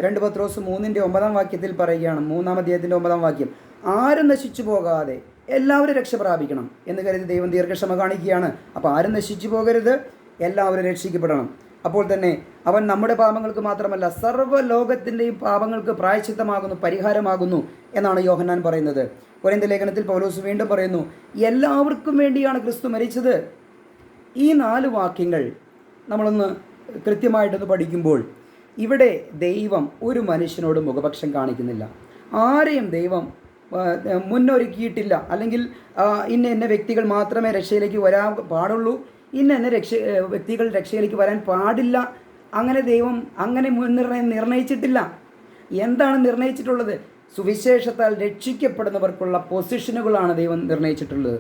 2 പത്രോസ് 3-9 വാക്യത്തിൽ പറയുകയാണ്, 3-ാം അധ്യായത്തിൻ്റെ 9-ാം വാക്യം, ആരും നശിച്ചു പോകാതെ എല്ലാവരും രക്ഷ പ്രാപിക്കണം എന്ന് കരുതി ദൈവം ദീർഘക്ഷമ കാണിക്കുകയാണ്. അപ്പോൾ ആരും നശിച്ചു പോകരുത്, എല്ലാവരും രക്ഷിക്കപ്പെടണം. അപ്പോൾ തന്നെ അവൻ നമ്മുടെ പാപങ്ങൾക്ക് മാത്രമല്ല സർവ്വ ലോകത്തിൻ്റെയും പാപങ്ങൾക്ക് പ്രായശ്ചിത്തമാകുന്നു, പരിഹാരമാകുന്നു എന്നാണ് യോഹന്നാൻ പറയുന്നത്. കൊരിന്ത്യർ ലേഖനത്തിൽ പൗലോസ് വീണ്ടും പറയുന്നു, എല്ലാവർക്കും വേണ്ടിയാണ് ക്രിസ്തു മരിച്ചത്. ഈ 4 വാക്യങ്ങൾ നമ്മളൊന്ന് കൃത്യമായിട്ടൊന്ന് പഠിക്കുമ്പോൾ ഇവിടെ ദൈവം ഒരു മനുഷ്യനോട് മുഖപക്ഷം കാണിക്കുന്നില്ല. ആരെയും ദൈവം മുന്നൊരുക്കിയിട്ടില്ല. അല്ലെങ്കിൽ ഇന്ന വ്യക്തികൾ മാത്രമേ രക്ഷയിലേക്ക് വരാൻ പാടുള്ളൂ, ഇന്ന വ്യക്തികൾ രക്ഷയിലേക്ക് വരാൻ പാടില്ല, അങ്ങനെ ദൈവം അങ്ങനെ നിർണയിച്ചിട്ടില്ല. എന്താണ് നിർണയിച്ചിട്ടുള്ളത്? സുവിശേഷത്താൽ രക്ഷിക്കപ്പെടുന്നവർക്കുള്ള പൊസിഷനുകളാണ് ദൈവം നിർണയിച്ചിട്ടുള്ളത്.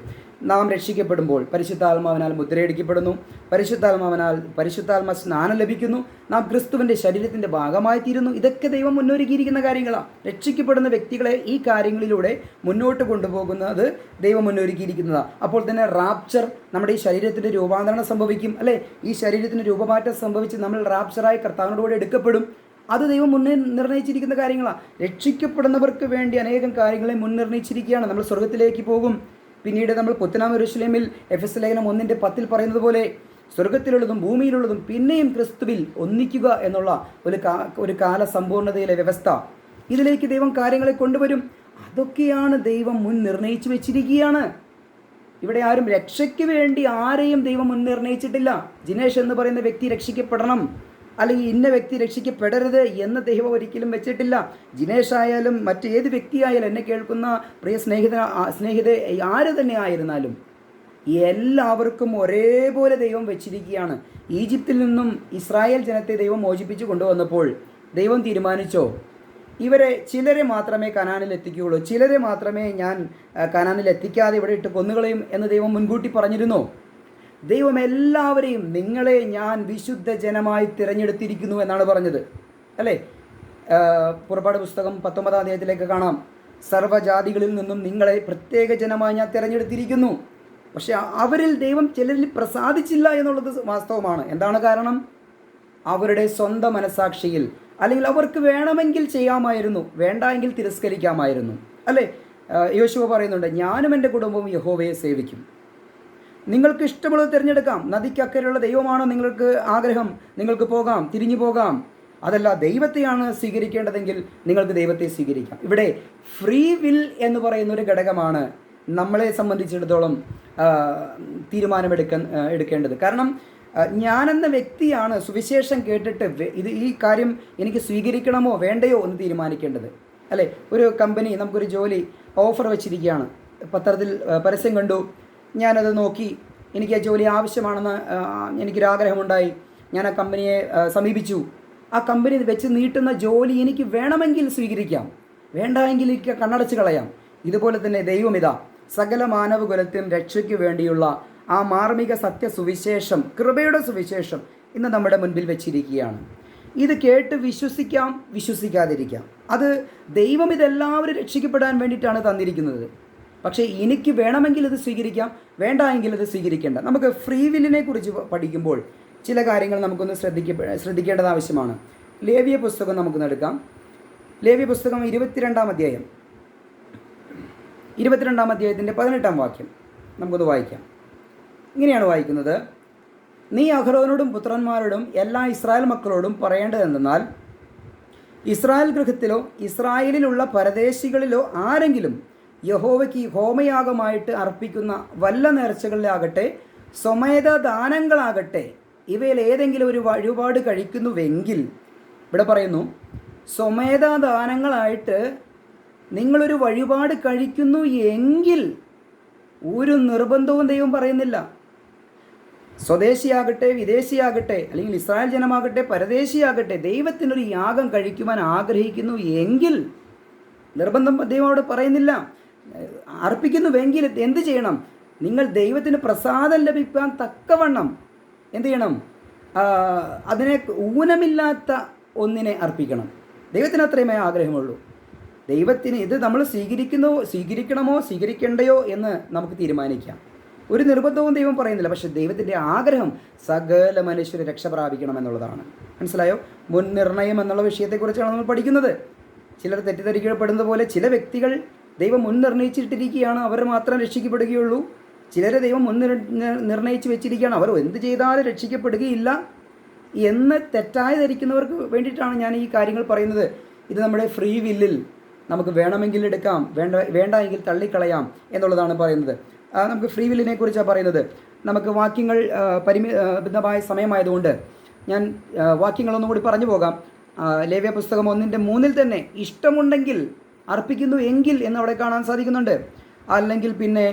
നാം രക്ഷിക്കപ്പെടുമ്പോൾ പരിശുദ്ധാത്മാവിനാൽ മുദ്രയടിക്കപ്പെടുന്നു, പരിശുദ്ധാത്മ സ്നാനം ലഭിക്കുന്നു, നാം ക്രിസ്തുവിൻ്റെ ശരീരത്തിൻ്റെ ഭാഗമായി തീരുന്നു. ഇതൊക്കെ ദൈവം മുന്നൊരുക്കിയിരിക്കുന്ന കാര്യങ്ങളാണ്. രക്ഷിക്കപ്പെടുന്ന വ്യക്തികളെ ഈ കാര്യങ്ങളിലൂടെ മുന്നോട്ട് കൊണ്ടുപോകുന്നത് ദൈവം മുന്നൊരുക്കിയിരിക്കുന്നതാണ്. അപ്പോൾ തന്നെ റാപ്ചർ, നമ്മുടെ ഈ ശരീരത്തിൻ്റെ രൂപാന്തരണം സംഭവിക്കും, അല്ലേ? ഈ ശരീരത്തിന് രൂപമാറ്റം സംഭവിച്ച് നമ്മൾ റാപ്ചറായി കർത്താവിനോട് എടുക്കപ്പെടും. അത് ദൈവം മുന്നേ നിർണയിച്ചിരിക്കുന്ന കാര്യങ്ങളാണ്. രക്ഷിക്കപ്പെടുന്നവർക്ക് വേണ്ടി അനേകം കാര്യങ്ങളെ മുൻനിർണയിച്ചിരിക്കുകയാണ്. നമ്മൾ സ്വർഗത്തിലേക്ക് പോകും. പിന്നീട് നമ്മൾ പുത്തനാം യെരൂശലേമിൽ എഫെസ്യ ലേഖനം 1:10 പറയുന്നത് പോലെ സ്വർഗത്തിലുള്ളതും ഭൂമിയിലുള്ളതും പിന്നെയും ക്രിസ്തുവിൽ ഒന്നിക്കുക എന്നുള്ള ഒരു കാല സമ്പൂർണ്ണതയിലെ വ്യവസ്ഥ, ഇതിലേക്ക് ദൈവം കാര്യങ്ങളെ കൊണ്ടുവരും. അതൊക്കെയാണ് ദൈവം മുൻ നിർണയിച്ചു വെച്ചിരിക്കുകയാണ്. ഇവിടെ ആരും രക്ഷയ്ക്ക് വേണ്ടി ആരെയും ദൈവം മുൻ നിർണയിച്ചിട്ടില്ല. ജിനേഷ് എന്ന് പറയുന്ന വ്യക്തി രക്ഷിക്കപ്പെടണം, അല്ലെങ്കിൽ ഇന്ന വ്യക്തി രക്ഷിക്കപ്പെടരുത് എന്ന് ദൈവം ഒരിക്കലും വെച്ചിട്ടില്ല. ജിനേഷ് ആയാലും മറ്റേത് വ്യക്തിയായാലും, എന്നെ കേൾക്കുന്ന പ്രിയ സ്നേഹിത ആര് തന്നെ ആയിരുന്നാലും എല്ലാവർക്കും ഒരേപോലെ ദൈവം വെച്ചിരിക്കുകയാണ്. ഈജിപ്തിൽ നിന്നും ഇസ്രായേൽ ജനത്തെ ദൈവം മോചിപ്പിച്ചു കൊണ്ടുവന്നപ്പോൾ ദൈവം തീരുമാനിച്ചോ, ഇവരെ ചിലരെ മാത്രമേ കനാനിൽ എത്തിക്കുകയുള്ളൂ, ചിലരെ മാത്രമേ ഞാൻ കനാനിൽ എത്തിക്കാതെ ഇവിടെ ഇട്ട് കൊന്നുകളയും എന്ന് ദൈവം മുൻകൂട്ടി പറഞ്ഞിരുന്നോ? ദൈവം എല്ലാവരെയും, നിങ്ങളെ ഞാൻ വിശുദ്ധ ജനമായി തിരഞ്ഞെടുത്തിരിക്കുന്നു എന്നാണ് പറഞ്ഞത്, അല്ലേ? പുറപ്പാട് പുസ്തകം 19-ാം അധ്യായത്തിലേക്ക് കാണാം, സർവ്വജാതികളിൽ നിന്നും നിങ്ങളെ പ്രത്യേക ജനമായി ഞാൻ തിരഞ്ഞെടുത്തിരിക്കുന്നു. പക്ഷെ അവരിൽ ദൈവം ചിലരിൽ പ്രസാദിച്ചില്ല എന്നുള്ളത് വാസ്തവമാണ്. എന്താണ് കാരണം? അവരുടെ സ്വന്തം മനസാക്ഷിയിൽ, അല്ലെങ്കിൽ അവർക്ക് വേണമെങ്കിൽ ചെയ്യാമായിരുന്നു, വേണ്ട എങ്കിൽ തിരസ്കരിക്കാമായിരുന്നു, അല്ലേ? യോശുവ പറയുന്നുണ്ട്, ഞാനും എൻ്റെ കുടുംബവും യഹോവയെ സേവിക്കും. നിങ്ങൾക്ക് ഇഷ്ടമുള്ളത് തിരഞ്ഞെടുക്കാം. നദിക്കക്കരെയുള്ള ദൈവമാണോ നിങ്ങൾക്ക് ആഗ്രഹം, നിങ്ങൾക്ക് പോകാം, തിരിഞ്ഞു പോകാം. അതല്ല, ദൈവത്തെയാണ് സ്വീകരിക്കേണ്ടതെങ്കിൽ നിങ്ങൾക്ക് ദൈവത്തെ സ്വീകരിക്കാം. ഇവിടെ ഫ്രീ വിൽ എന്ന് പറയുന്ന ഒരു ഘടകമാണ് നമ്മളെ സംബന്ധിച്ചിടത്തോളം എടുക്കേണ്ടത്. കാരണം ഞാനെന്ന വ്യക്തിയാണ് സുവിശേഷം കേട്ടിട്ട് ഈ കാര്യം എനിക്ക് സ്വീകരിക്കണമോ വേണ്ടയോ എന്ന് തീരുമാനിക്കേണ്ടത്, അല്ലേ? ഒരു കമ്പനി നമുക്കൊരു ജോലി ഓഫർ വെച്ചിരിക്കുകയാണ്, പത്രത്തിൽ പരസ്യം കണ്ടു, ഞാനത് നോക്കി, എനിക്ക് ആ ജോലി ആവശ്യമാണെന്ന് എനിക്കൊരാഗ്രഹമുണ്ടായി, ഞാൻ ആ കമ്പനിയെ സമീപിച്ചു. ആ കമ്പനി വെച്ച് നീട്ടുന്ന ജോലി എനിക്ക് വേണമെങ്കിൽ സ്വീകരിക്കാം, വേണ്ട എങ്കിൽ എനിക്ക് കണ്ണടച്ച് കളയാം. ഇതുപോലെ തന്നെ ദൈവമിതാ സകല മാനവകുലത്തിനും രക്ഷയ്ക്ക് വേണ്ടിയുള്ള ആ മാർമിക സത്യസുവിശേഷം, കൃപയുടെ സുവിശേഷം ഇന്ന് നമ്മുടെ മുൻപിൽ വെച്ചിരിക്കുകയാണ്. ഇത് കേട്ട് വിശ്വസിക്കാം, വിശ്വസിക്കാതിരിക്കാം. അത് ദൈവം ഇതെല്ലാവരും രക്ഷിക്കപ്പെടാൻ വേണ്ടിയിട്ടാണ് തന്നിരിക്കുന്നത്. പക്ഷേ എനിക്ക് വേണമെങ്കിൽ ഇത് സ്വീകരിക്കാം, വേണ്ട എങ്കിൽ ഇത് സ്വീകരിക്കേണ്ട. നമുക്ക് ഫ്രീ വില്ലിനെ കുറിച്ച് പഠിക്കുമ്പോൾ ചില കാര്യങ്ങൾ നമുക്കൊന്ന് ശ്രദ്ധിക്കേണ്ടത് ആവശ്യമാണ്. ലേവ്യ പുസ്തകം നമുക്കൊന്ന് എടുക്കാം. ലേവ്യ പുസ്തകം 22-ാം അധ്യായം, 22-ാം അധ്യായത്തിൻ്റെ 18-ാം വാക്യം നമുക്കൊന്ന് വായിക്കാം. ഇങ്ങനെയാണ് വായിക്കുന്നത്: നീ അഹ്റോനോടും പുത്രന്മാരോടും എല്ലാ ഇസ്രായേൽ മക്കളോടും പറയേണ്ടതെന്നാൽ, ഇസ്രായേൽ ഗൃഹത്തിലോ ഇസ്രായേലിലുള്ള പരദേശികളിലോ ആരെങ്കിലും യഹോവയ്ക്ക് ഹോമയാഗമായിട്ട് അർപ്പിക്കുന്ന വല്ല നേർച്ചകളിലാകട്ടെ സ്വമേധ ദാനങ്ങളാകട്ടെ ഇവയിൽ ഏതെങ്കിലും ഒരു വഴിപാട് കഴിക്കുന്നുവെങ്കിൽ, ഇവിടെ പറയുന്നു സ്വമേധ ദാനങ്ങളായിട്ട് നിങ്ങളൊരു വഴിപാട് കഴിക്കുന്നു എങ്കിൽ, ഒരു നിർബന്ധവും ദൈവം പറയുന്നില്ല. സ്വദേശിയാകട്ടെ വിദേശിയാകട്ടെ, അല്ലെങ്കിൽ ഇസ്രായേൽ ജനമാകട്ടെ പരദേശിയാകട്ടെ, ദൈവത്തിനൊരു യാഗം കഴിക്കുവാൻ ആഗ്രഹിക്കുന്നു എങ്കിൽ, നിർബന്ധം ദൈവം അവിടെ പറയുന്നില്ല. അർപ്പിക്കുന്നുവെങ്കിൽ എന്ത് ചെയ്യണം? നിങ്ങൾ ദൈവത്തിന് പ്രസാദം ലഭിക്കാൻ തക്കവണ്ണം എന്ത് ചെയ്യണം? അതിനെ ഊനമില്ലാത്ത ഒന്നിനെ അർപ്പിക്കണം. ദൈവത്തിന് അത്രയുമേ ആഗ്രഹമുള്ളൂ. ദൈവത്തിന് ഇത് നമ്മൾ സ്വീകരിക്കണമോ സ്വീകരിക്കേണ്ടയോ എന്ന് നമുക്ക് തീരുമാനിക്കാം. ഒരു നിർബന്ധവും ദൈവം പറയുന്നില്ല. പക്ഷേ ദൈവത്തിൻ്റെ ആഗ്രഹം സകല മനുഷ്യരെ രക്ഷ പ്രാപിക്കണം എന്നുള്ളതാണ്. മനസ്സിലായോ? മുൻനിർണയം എന്നുള്ള വിഷയത്തെക്കുറിച്ചാണ് നമ്മൾ പഠിക്കുന്നത്. ചിലർ തെറ്റിദ്ധരിക്കപ്പെടുന്നത് പോലെ ചില വ്യക്തികൾ ദൈവം മുൻ നിർണയിച്ചിട്ടിരിക്കുകയാണ്, അവർ മാത്രം രക്ഷിക്കപ്പെടുകയുള്ളൂ. ചിലരെ ദൈവം മുൻ നിർണയിച്ച് വെച്ചിരിക്കുകയാണ്, അവർ എന്ത് ചെയ്താലും രക്ഷിക്കപ്പെടുകയില്ല എന്ന് തെറ്റായി ധരിക്കുന്നവർക്ക് വേണ്ടിയിട്ടാണ് ഞാൻ ഈ കാര്യങ്ങൾ പറയുന്നത്. ഇത് നമ്മുടെ ഫ്രീ വില്ലിൽ നമുക്ക് വേണമെങ്കിൽ എടുക്കാം, വേണ്ട എങ്കിൽ തള്ളിക്കളയാം എന്നുള്ളതാണ് പറയുന്നത്. നമുക്ക് ഫ്രീ വില്ലിനെ കുറിച്ചാണ് പറയുന്നത്. നമുക്ക് വാക്യങ്ങൾ പരിമിതമായ സമയമായതുകൊണ്ട് ഞാൻ വാക്യങ്ങളൊന്നും കൂടി പറഞ്ഞു പോകാം. ലേവ്യ പുസ്തകം 1:3 തന്നെ ഇഷ്ടമുണ്ടെങ്കിൽ അർപ്പിക്കുന്നു എങ്കിൽ എന്നവിടെ കാണാൻ സാധിക്കുന്നുണ്ട്. അല്ലെങ്കിൽ പിന്നെ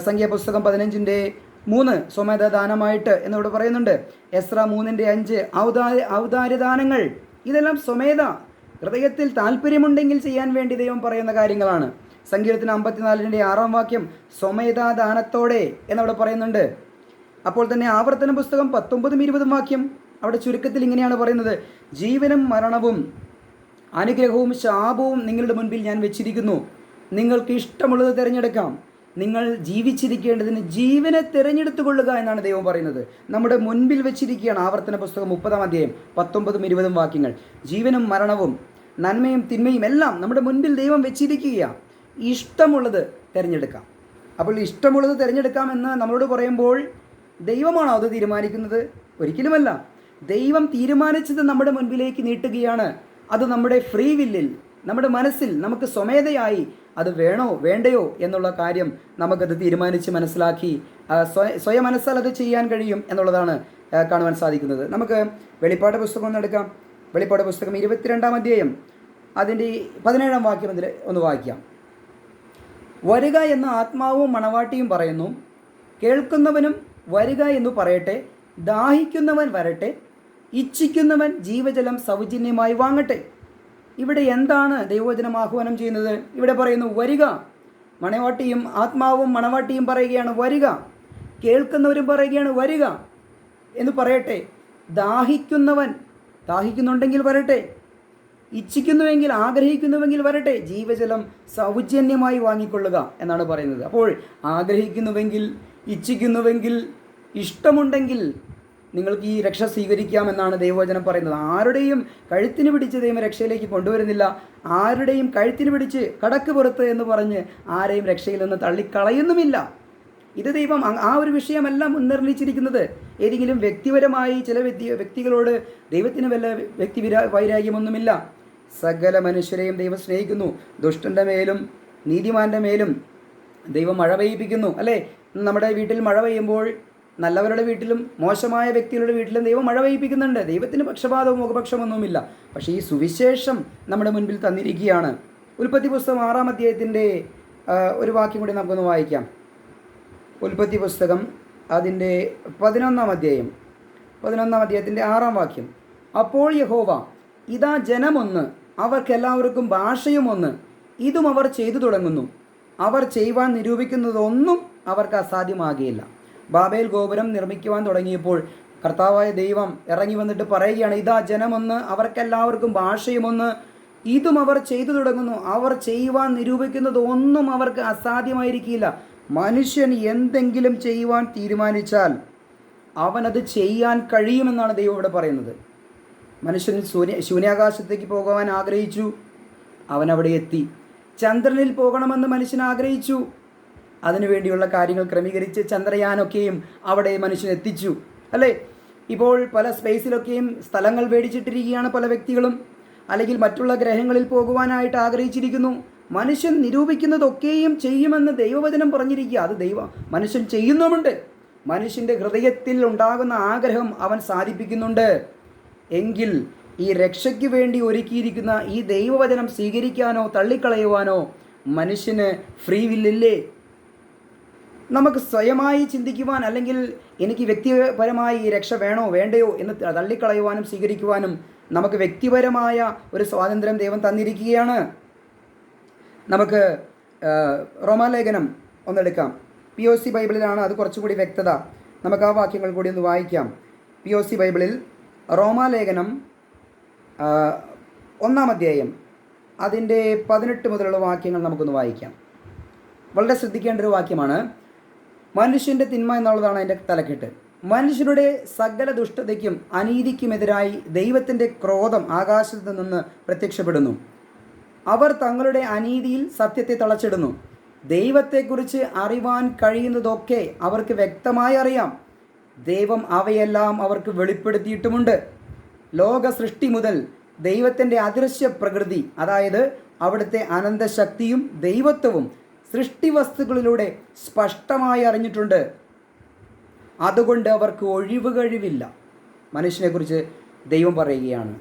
സംഖ്യാപുസ്തകം 15:3 സ്വമേധ ദാനമായിട്ട് എന്നവിടെ പറയുന്നുണ്ട്. എസ്ര 3:5 ഔദാര്യദാനങ്ങൾ, ഇതെല്ലാം സ്വമേധ ഹൃദയത്തിൽ താല്പര്യമുണ്ടെങ്കിൽ ചെയ്യാൻ വേണ്ടി ദൈവം പറയുന്ന കാര്യങ്ങളാണ്. സങ്കീർത്തനം 54:6 വാക്യം സ്വമേധാദാനത്തോടെ എന്നവിടെ പറയുന്നുണ്ട്. അപ്പോൾ തന്നെ ആവർത്തന പുസ്തകം 19:20 വാക്യം അവിടെ ചുരുക്കത്തിൽ ഇങ്ങനെയാണ് പറയുന്നത്: ജീവനും മരണവും അനുഗ്രഹവും ശാപവും നിങ്ങളുടെ മുൻപിൽ ഞാൻ വെച്ചിരിക്കുന്നു, നിങ്ങൾക്ക് ഇഷ്ടമുള്ളത് തിരഞ്ഞെടുക്കാം. നിങ്ങൾ ജീവിച്ചിരിക്കേണ്ടതിന് ജീവനെ തിരഞ്ഞെടുത്തുകൊള്ളുക എന്നാണ് ദൈവം പറയുന്നത്. നമ്മുടെ മുൻപിൽ വെച്ചിരിക്കുകയാണ്. ആവർത്തന പുസ്തകം 30:19-20 വാക്യങ്ങൾ. ജീവനും മരണവും നന്മയും തിന്മയും എല്ലാം നമ്മുടെ മുൻപിൽ ദൈവം വെച്ചിരിക്കുകയാണ്. ഇഷ്ടമുള്ളത് തിരഞ്ഞെടുക്കാം. അപ്പോൾ ഇഷ്ടമുള്ളത് തിരഞ്ഞെടുക്കാമെന്ന് നമ്മളോട് പറയുമ്പോൾ ദൈവമാണോ അത് തീരുമാനിക്കുന്നത്? ഒരിക്കലുമല്ല. ദൈവം തീരുമാനിച്ചത് നമ്മുടെ മുൻപിലേക്ക് നീട്ടുകയാണ്. അത് നമ്മുടെ ഫ്രീ വില്ലിൽ, നമ്മുടെ മനസ്സിൽ നമുക്ക് സ്വമേധയായി അത് വേണോ വേണ്ടയോ എന്നുള്ള കാര്യം നമുക്കത് തീരുമാനിച്ച് മനസ്സിലാക്കി സ്വയം മനസ്സാൽ അത് ചെയ്യാൻ കഴിയും എന്നുള്ളതാണ് കാണുവാൻ സാധിക്കുന്നത്. നമുക്ക് വെളിപ്പാട് പുസ്തകം ഒന്ന് എടുക്കാം. വെളിപ്പാട് പുസ്തകം 22-ാം അധ്യായം അതിൻ്റെ 17-ാം വാക്യം അതിൽ ഒന്ന് വായിക്കാം. വരിക എന്ന് ആത്മാവും മണവാട്ടിയും പറയുന്നു, കേൾക്കുന്നവനും വരിക എന്നു പറയട്ടെ, ദാഹിക്കുന്നവൻ വരട്ടെ, ഇച്ഛിക്കുന്നവൻ ജീവജലം സൗജന്യമായി വാങ്ങട്ടെ. ഇവിടെ എന്താണ് ദൈവവചനം ആഹ്വാനം ചെയ്യുന്നത്? ഇവിടെ പറയുന്നു വരിക. മണവാട്ടിയും ആത്മാവും മണവാട്ടിയും പറയുകയാണ് വരിക, കേൾക്കുന്നവരും പറയുകയാണ് വരിക എന്ന് പറയട്ടെ. ദാഹിക്കുന്നുണ്ടെങ്കിൽ വരട്ടെ, ഇച്ഛിക്കുന്നുവെങ്കിൽ ആഗ്രഹിക്കുന്നുവെങ്കിൽ വരട്ടെ, ജീവജലം സൗജന്യമായി വാങ്ങിക്കൊള്ളുക എന്നാണ് പറയുന്നത്. അപ്പോൾ ആഗ്രഹിക്കുന്നുവെങ്കിൽ, ഇച്ഛിക്കുന്നുവെങ്കിൽ, ഇഷ്ടമുണ്ടെങ്കിൽ നിങ്ങൾക്ക് ഈ രക്ഷ സ്വീകരിക്കാമെന്നാണ് ദൈവവചനം പറയുന്നത്. ആരുടെയും കഴുത്തിന് പിടിച്ച് ദൈവം രക്ഷയിലേക്ക് കൊണ്ടുവരുന്നില്ല. ആരുടെയും കഴുത്തിന് പിടിച്ച് കടക്ക് പുറത്ത് എന്ന് പറഞ്ഞ് ആരെയും രക്ഷയിൽ നിന്ന് തള്ളിക്കളയുന്നുമില്ല. ഇത് ദൈവം ആ ഒരു വിഷയമല്ല മുൻനിർണയിച്ചിരിക്കുന്നത്. ഏതെങ്കിലും വ്യക്തിപരമായി ചില വ്യക്തികളോട് ദൈവത്തിന് വല്ല വൈരാഗ്യമൊന്നുമില്ല. സകല മനുഷ്യരെയും ദൈവം സ്നേഹിക്കുന്നു. ദുഷ്ടൻ്റെ മേലും നീതിമാൻ്റെ മേലും ദൈവം മഴ പെയ്യിപ്പിക്കുന്നു. അല്ലേ? നമ്മുടെ വീട്ടിൽ മഴ പെയ്യുമ്പോൾ നല്ലവരുടെ വീട്ടിലും മോശമായ വ്യക്തികളുടെ വീട്ടിലും ദൈവം മഴ പെയ്യിപ്പിക്കുന്നുണ്ട്. ദൈവത്തിന് പക്ഷപാതവും മുഖപക്ഷമൊന്നുമില്ല. പക്ഷേ ഈ സുവിശേഷം നമ്മുടെ മുൻപിൽ തന്നിരിക്കുകയാണ്. ഉൽപ്പത്തി പുസ്തകം 6-ാം അധ്യായത്തിൻ്റെ ഒരു വാക്യം കൂടി നമുക്കൊന്ന് വായിക്കാം. ഉൽപ്പത്തി പുസ്തകം അതിൻ്റെ 11-ാം അധ്യായം 11-ാം അധ്യായത്തിൻ്റെ 6-ാം വാക്യം. അപ്പോൾ യഹോവ, ഇതാ ജനമൊന്ന്, അവർക്കെല്ലാവർക്കും ഭാഷയും ഒന്ന്, ഇതും അവർ ചെയ്തു തുടങ്ങുന്നു. അവർ ചെയ്യുവാൻ നിരൂപിക്കുന്നതൊന്നും അവർക്ക് അസാധ്യമാകുകയില്ല. ബാബേൽ ഗോപുരം നിർമ്മിക്കുവാൻ തുടങ്ങിയപ്പോൾ കർത്താവായ ദൈവം ഇറങ്ങി വന്നിട്ട് പറയുകയാണ്, ഇതാ ജനമൊന്ന്, അവർക്കെല്ലാവർക്കും ഭാഷയുമൊന്ന്, ഇതും അവർ ചെയ്തു തുടങ്ങുന്നു. അവർ ചെയ്യുവാൻ നിരൂപിക്കുന്നത് ഒന്നും അവർക്ക് അസാധ്യമായിരിക്കില്ല. മനുഷ്യൻ എന്തെങ്കിലും ചെയ്യുവാൻ തീരുമാനിച്ചാൽ അവനത് ചെയ്യാൻ കഴിയുമെന്നാണ് ദൈവം ഇവിടെ പറയുന്നത്. മനുഷ്യൻ ശൂന്യാകാശത്തേക്ക് പോകുവാൻ ആഗ്രഹിച്ചു, അവൻ അവിടെ എത്തി. ചന്ദ്രനിൽ പോകണമെന്ന് മനുഷ്യൻ ആഗ്രഹിച്ചു, അതിനുവേണ്ടിയുള്ള കാര്യങ്ങൾ ക്രമീകരിച്ച് ചന്ദ്രയാനൊക്കെയും അവിടെ മനുഷ്യൻ എത്തിച്ചു. അല്ലേ? ഇപ്പോൾ പല സ്പേസിലൊക്കെയും സ്ഥലങ്ങൾ മേടിച്ചിട്ടിരിക്കുകയാണ് പല വ്യക്തികളും. അല്ലെങ്കിൽ മറ്റുള്ള ഗ്രഹങ്ങളിൽ പോകുവാനായിട്ട് ആഗ്രഹിച്ചിരിക്കുന്നു. മനുഷ്യൻ നിരൂപിക്കുന്നതൊക്കെയും ചെയ്യുമെന്ന് ദൈവവചനം പറഞ്ഞിരിക്കുക. അത് മനുഷ്യൻ ചെയ്യുന്നുമുണ്ട്. മനുഷ്യൻ്റെ ഹൃദയത്തിൽ ഉണ്ടാകുന്ന ആഗ്രഹം അവൻ സാധിപ്പിക്കുന്നുണ്ട്. എങ്കിൽ ഈ രക്ഷയ്ക്ക് വേണ്ടി ഒരുക്കിയിരിക്കുന്ന ഈ ദൈവവചനം സ്വീകരിക്കാനോ തള്ളിക്കളയുവാനോ മനുഷ്യന് ഫ്രീ വില്ലില്ലേ? നമുക്ക് സ്വയമായി ചിന്തിക്കുവാൻ, അല്ലെങ്കിൽ എനിക്ക് വ്യക്തിപരമായി ഈ രക്ഷ വേണോ വേണ്ടയോ എന്ന് തള്ളിക്കളയുവാനും സ്വീകരിക്കുവാനും നമുക്ക് വ്യക്തിപരമായ ഒരു സ്വാതന്ത്ര്യം ദൈവം തന്നിരിക്കുകയാണ്. നമുക്ക് റോമാലേഖനം ഒന്നെടുക്കാം. POC ബൈബിളിലാണ് അത് കുറച്ചുകൂടി വ്യക്തത. നമുക്ക് ആ വാക്യങ്ങൾ കൂടി ഒന്ന് വായിക്കാം. POC ബൈബിളിൽ റോമാലേഖനം 1-ാം അധ്യായം അതിൻ്റെ 18 മുതലുള്ള വാക്യങ്ങൾ നമുക്കൊന്ന് വായിക്കാം. വളരെ ശ്രദ്ധിക്കേണ്ട ഒരു വാക്യമാണ്. മനുഷ്യൻ്റെ തിന്മ എന്നുള്ളതാണ് അതിൻ്റെ തലക്കെട്ട്. മനുഷ്യരുടെ സകല ദുഷ്ടതയ്ക്കും അനീതിക്കുമെതിരായി ദൈവത്തിൻ്റെ ക്രോധം ആകാശത്ത് നിന്ന് പ്രത്യക്ഷപ്പെടുന്നു. അവർ തങ്ങളുടെ അനീതിയിൽ സത്യത്തെ തളച്ചിടുന്നു. ദൈവത്തെക്കുറിച്ച് അറിവാൻ കഴിയുന്നതൊക്കെ അവർക്ക് വ്യക്തമായി അറിയാം. ദൈവം അവയെല്ലാം അവർക്ക് വെളിപ്പെടുത്തിയിട്ടുമുണ്ട്. ലോക സൃഷ്ടി മുതൽ ദൈവത്തിൻ്റെ അദൃശ്യ പ്രകൃതി, അതായത് അവിടുത്തെ അനന്തശക്തിയും ദൈവത്വവും സൃഷ്ടിവസ്തുക്കളിലൂടെ സ്പഷ്ടമായി അറിഞ്ഞിട്ടുണ്ട്. അതുകൊണ്ട് അവർക്ക് ഒഴിവ് കഴിവില്ല. മനുഷ്യനെക്കുറിച്ച് ദൈവം പറയുകയാണ്.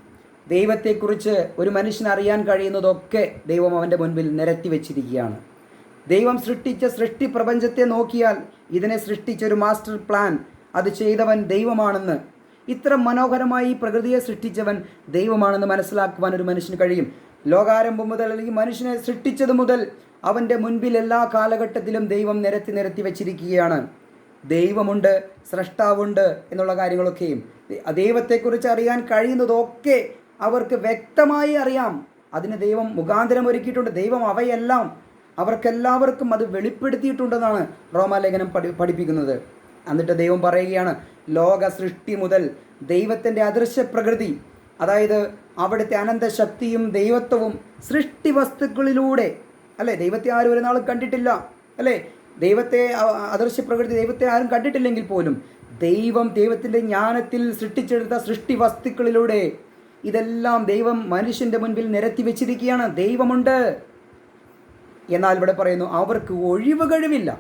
ദൈവത്തെക്കുറിച്ച് ഒരു മനുഷ്യന് അറിയാൻ കഴിയുന്നതൊക്കെ ദൈവം അവൻ്റെ മുൻപിൽ നിരത്തി വച്ചിരിക്കുകയാണ്. ദൈവം സൃഷ്ടിച്ച സൃഷ്ടി പ്രപഞ്ചത്തെ നോക്കിയാൽ ഇതിനെ സൃഷ്ടിച്ചൊരു മാസ്റ്റർ പ്ലാൻ, അത് ചെയ്തവൻ ദൈവമാണെന്ന്, ഇത്ര മനോഹരമായി പ്രകൃതിയെ സൃഷ്ടിച്ചവൻ ദൈവമാണെന്ന് മനസ്സിലാക്കുവാൻ ഒരു മനുഷ്യന് കഴിയും. ലോകാരംഭം മുതൽ, അല്ലെങ്കിൽ മനുഷ്യനെ സൃഷ്ടിച്ചത് മുതൽ അവൻ്റെ മുൻപിൽ എല്ലാ കാലഘട്ടത്തിലും ദൈവം നിരത്തി വച്ചിരിക്കുകയാണ്. ദൈവമുണ്ട്, സ്രഷ്ടാവുണ്ട് എന്നുള്ള കാര്യങ്ങളൊക്കെയും ദൈവത്തെക്കുറിച്ച് അറിയാൻ കഴിയുന്നതൊക്കെ അവർക്ക് വ്യക്തമായി അറിയാം. അതിന് ദൈവം മുഖാന്തരം ഒരുക്കിയിട്ടുണ്ട്. ദൈവം അവയെല്ലാം അവർക്കെല്ലാവർക്കും അത് വെളിപ്പെടുത്തിയിട്ടുണ്ടെന്നാണ് റോമാലേഖനം പഠിപ്പിക്കുന്നത്. എന്നിട്ട് ദൈവം പറയുകയാണ്, ലോക സൃഷ്ടി മുതൽ ദൈവത്തിൻ്റെ അദൃശ്യ പ്രകൃതി, അതായത് അവിടുത്തെ അനന്തശക്തിയും ദൈവത്വവും സൃഷ്ടി വസ്തുക്കളിലൂടെ, അല്ലേ, ദൈവത്തെ ആരും ഒരു നാളും കണ്ടിട്ടില്ല, അല്ലേ, ദൈവത്തെ അദൃശ്യ പ്രകൃതി ദൈവത്തെ ആരും കണ്ടിട്ടില്ലെങ്കിൽ പോലും ദൈവത്തിൻ്റെ ജ്ഞാനത്തിൽ സൃഷ്ടിച്ചെടുത്ത സൃഷ്ടി വസ്തുക്കളിലൂടെ ഇതെല്ലാം ദൈവം മനുഷ്യൻ്റെ മുൻപിൽ നിരത്തി വെച്ചിരിക്കുകയാണ്. ദൈവമുണ്ട്. എന്നാൽ ഇവിടെ പറയുന്നു അവർക്ക് ഒഴിവ് കഴിവില്ല.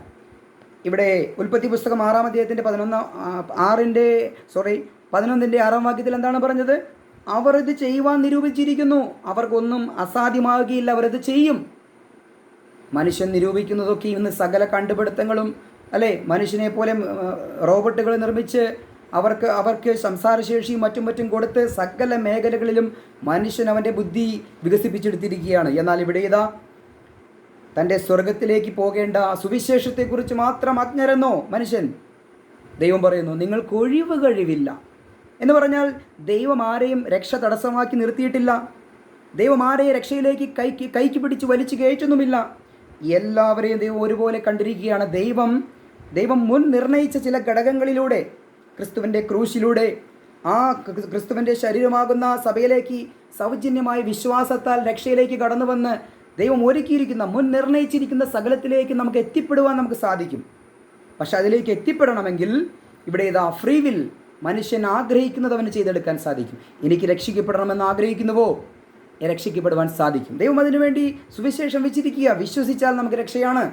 ഇവിടെ ഉൽപ്പത്തി പുസ്തകം 6-ാം അധ്യായത്തിൻ്റെ 11-ന്റെ 6-ാം വാക്യത്തിൽ എന്താണ് പറഞ്ഞത്? അവർ ഇത് ചെയ്യുവാൻ നിരൂപിച്ചിരിക്കുന്നു. അവർക്കൊന്നും അസാധ്യമാകുകയില്ല, അവരത് ചെയ്യും. മനുഷ്യൻ നിരൂപിക്കുന്നതൊക്കെ ഇന്ന് സകല കണ്ടുപിടുത്തങ്ങളും, അല്ലേ, മനുഷ്യനെ പോലെ റോബോട്ടുകൾ നിർമ്മിച്ച് അവർക്ക് സംസാരശേഷിയും മറ്റും കൊടുത്ത് സകല മേഖലകളിലും മനുഷ്യൻ അവൻ്റെ ബുദ്ധി വികസിപ്പിച്ചെടുത്തിരിക്കുകയാണ്. എന്നാൽ ഇവിടെ ഇതാ തൻ്റെ സ്വർഗത്തിലേക്ക് പോകേണ്ട സുവിശേഷത്തെക്കുറിച്ച് മാത്രം അജ്ഞരെന്നോ മനുഷ്യൻ. ദൈവം പറയുന്നു നിങ്ങൾക്ക് ഒഴിവ് കഴിവില്ല എന്ന് പറഞ്ഞാൽ ദൈവം ആരെയും രക്ഷ തടസ്സമാക്കി നിർത്തിയിട്ടില്ല. ദൈവം ആരെയും രക്ഷയിലേക്ക് കൈക്ക് പിടിച്ച് വലിച്ചു കയറ്റുന്നുമില്ല. എല്ലാവരെയും ദൈവം ഒരുപോലെ കണ്ടിരിക്കുകയാണ്. ദൈവം മുൻ നിർണയിച്ച ചില ഘടകങ്ങളിലൂടെ, ക്രിസ്തുവിൻ്റെ ക്രൂശിലൂടെ, ആ ക്രിസ്തുവിൻ്റെ ശരീരമാകുന്ന സഭയിലേക്ക് സൗജന്യമായ വിശ്വാസത്താൽ രക്ഷയിലേക്ക് കടന്നു വന്ന് ദൈവം ഒരുക്കിയിരിക്കുന്ന, മുൻ നിർണയിച്ചിരിക്കുന്ന സകലത്തിലേക്ക് നമുക്ക് എത്തിപ്പെടുവാൻ നമുക്ക് സാധിക്കും. പക്ഷെ അതിലേക്ക് എത്തിപ്പെടണമെങ്കിൽ ഇവിടെ ഇതാ ഫ്രീ വിൽ, മനുഷ്യൻ ആഗ്രഹിക്കുന്നത് അവന് ചെയ്തെടുക്കാൻ സാധിക്കും. എനിക്ക് രക്ഷിക്കപ്പെടണമെന്ന് ആഗ്രഹിക്കുന്നുവോ, രക്ഷിക്കപ്പെടുവാൻ സാധിക്കും. ദൈവം അതിനുവേണ്ടി സുവിശേഷം വെച്ചിരിക്കുക. വിശ്വസിച്ചാൽ നമുക്ക് രക്ഷയാണ്.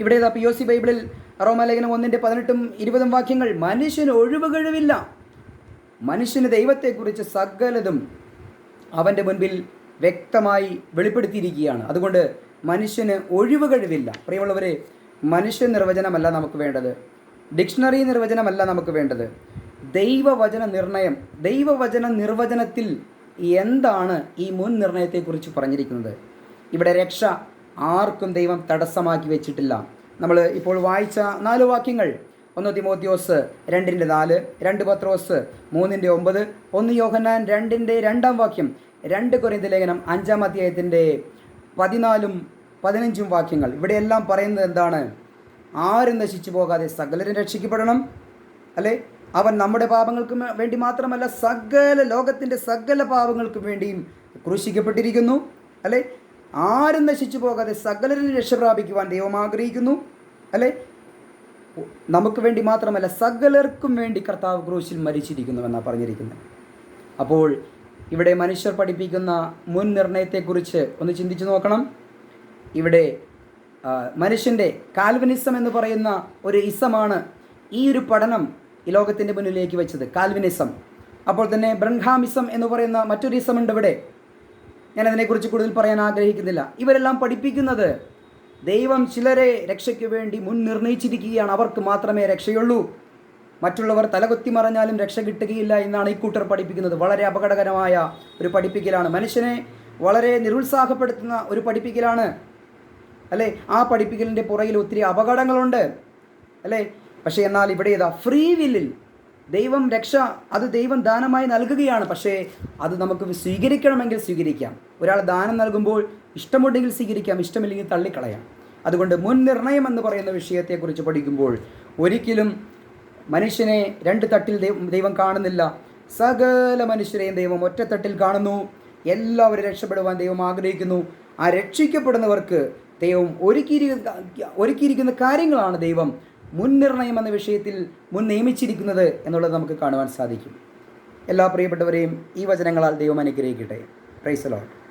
ഇവിടെ ഇതാ POC ബൈബിളിൽ റോമാലേഖനം 1-18-20 വാക്യങ്ങൾ, മനുഷ്യന് ഒഴിവ് കഴിവില്ല. മനുഷ്യന് ദൈവത്തെക്കുറിച്ച് സകലതും അവൻ്റെ മുൻപിൽ വ്യക്തമായി വെളിപ്പെടുത്തിയിരിക്കുകയാണ്. അതുകൊണ്ട് മനുഷ്യന് ഒഴിവ് കഴിവില്ല. പ്രിയമുള്ളവരെ, മനുഷ്യ നിർവചനമല്ല നമുക്ക് വേണ്ടത്, ഡിക്ഷണറി നിർവചനമല്ല നമുക്ക് വേണ്ടത്, ദൈവവചന നിർണയം. ദൈവവചന നിർവചനത്തിൽ എന്താണ് ഈ മുൻ നിർണയത്തെക്കുറിച്ച് പറഞ്ഞിരിക്കുന്നത്? ഇവിടെ രക്ഷ ആർക്കും ദൈവം തടസ്സമാക്കി വെച്ചിട്ടില്ല. നമ്മൾ ഇപ്പോൾ വായിച്ച 4 വാക്യങ്ങൾ, 1 തിമോത്തിയോസ് 2:4, 2 പത്രോസ് 3:9, 1 യോഹന്നാൻ 2:2 വാക്യം, 2 കൊരിന്ത്യർ ലേഖനം 5-ാം അധ്യായത്തിൻ്റെ 14-15 വാക്യങ്ങൾ. ഇവിടെയെല്ലാം പറയുന്നത് എന്താണ്? ആരും നശിച്ചു പോകാതെ സകലരും രക്ഷിക്കപ്പെടണം, അല്ലേ? അവൻ നമ്മുടെ പാപങ്ങൾക്ക് വേണ്ടി മാത്രമല്ല ലോകത്തിൻ്റെ സകല പാപങ്ങൾക്കും വേണ്ടിയും ക്രൂശിക്കപ്പെട്ടിരിക്കുന്നു, അല്ലേ? ആരും നശിച്ചു പോകാതെ സകലരും രക്ഷ പ്രാപിക്കുവാൻ ദൈവം ആഗ്രഹിക്കുന്നു, അല്ലേ? നമുക്ക് വേണ്ടി മാത്രമല്ല സകലർക്കും വേണ്ടി കർത്താവ് ക്രൂശിൽ മരിച്ചിരിക്കുന്നുവെന്നാണ് പറഞ്ഞിരിക്കുന്നത്. അപ്പോൾ ഇവിടെ മനുഷ്യർ പഠിപ്പിക്കുന്ന മുൻ നിർണയത്തെക്കുറിച്ച് ഒന്ന് ചിന്തിച്ചു നോക്കണം. ഇവിടെ മനുഷ്യൻ്റെ കാൽവിനിസം എന്ന് പറയുന്ന ഒരു ഇസമാണ് ഈ ഒരു പഠനം ഈ ലോകത്തിൻ്റെ മുന്നിലേക്ക് വെച്ചത്, കാൽവിനിസം. അപ്പോൾ തന്നെ ബ്രൻഹാമിസം എന്ന് പറയുന്ന മറ്റൊരു ഇസമുണ്ട് ഇവിടെ. ഞാനതിനെക്കുറിച്ച് കൂടുതൽ പറയാൻ ആഗ്രഹിക്കുന്നില്ല. ഇവരെല്ലാം പഠിപ്പിക്കുന്നത് ദൈവം ചിലരെ രക്ഷയ്ക്ക് വേണ്ടി മുൻ നിർണയിച്ചിരിക്കുകയാണ്, അവർക്ക് മാത്രമേ രക്ഷയുള്ളൂ, മറ്റുള്ളവർ തലകുത്തി മറഞ്ഞാലും രക്ഷ കിട്ടുകയില്ല എന്നാണ് ഈ കൂട്ടർ പഠിപ്പിക്കുന്നത്. വളരെ അപകടകരമായ ഒരു പഠിപ്പിക്കലാണ്, മനുഷ്യനെ വളരെ നിരുത്സാഹപ്പെടുത്തുന്ന ഒരു പഠിപ്പിക്കലാണ്, അല്ലേ? ആ പഠിപ്പിക്കലിൻ്റെ പുറകിൽ ഒത്തിരി അപകടങ്ങളുണ്ട്, അല്ലേ? പക്ഷേ എന്നാൽ ഇവിടെ ഇതാ ഫ്രീ വില്ലിൽ ദൈവം രക്ഷ, അത് ദൈവം ദാനമായി നൽകുകയാണ്. പക്ഷേ അത് നമുക്ക് സ്വീകരിക്കണമെങ്കിൽ സ്വീകരിക്കാം. ഒരാൾ ദാനം നൽകുമ്പോൾ ഇഷ്ടമുണ്ടെങ്കിൽ സ്വീകരിക്കാം, ഇഷ്ടമില്ലെങ്കിൽ തള്ളിക്കളയാം. അതുകൊണ്ട് മുൻ നിർണയം എന്ന് പറയുന്ന വിഷയത്തെക്കുറിച്ച് പഠിക്കുമ്പോൾ ഒരിക്കലും മനുഷ്യനെ 2 തട്ടിൽ ദൈവം കാണുന്നില്ല. സകല മനുഷ്യരെയും ദൈവം ഒറ്റത്തട്ടിൽ കാണുന്നു. എല്ലാവരും രക്ഷപ്പെടുവാൻ ദൈവം ആഗ്രഹിക്കുന്നു. ആ രക്ഷിക്കപ്പെടുന്നവർക്ക് ദൈവം ഒരുക്കിയിരിക്കുന്ന കാര്യങ്ങളാണ് ദൈവം മുൻനിർണയം എന്ന വിഷയത്തിൽ മുൻ നിയമിച്ചിരിക്കുന്നത് എന്നുള്ളത് നമുക്ക് കാണുവാൻ സാധിക്കും. എല്ലാ പ്രിയപ്പെട്ടവരെയും ഈ വചനങ്ങളാൽ ദൈവം അനുഗ്രഹിക്കട്ടെ. Praise the Lord.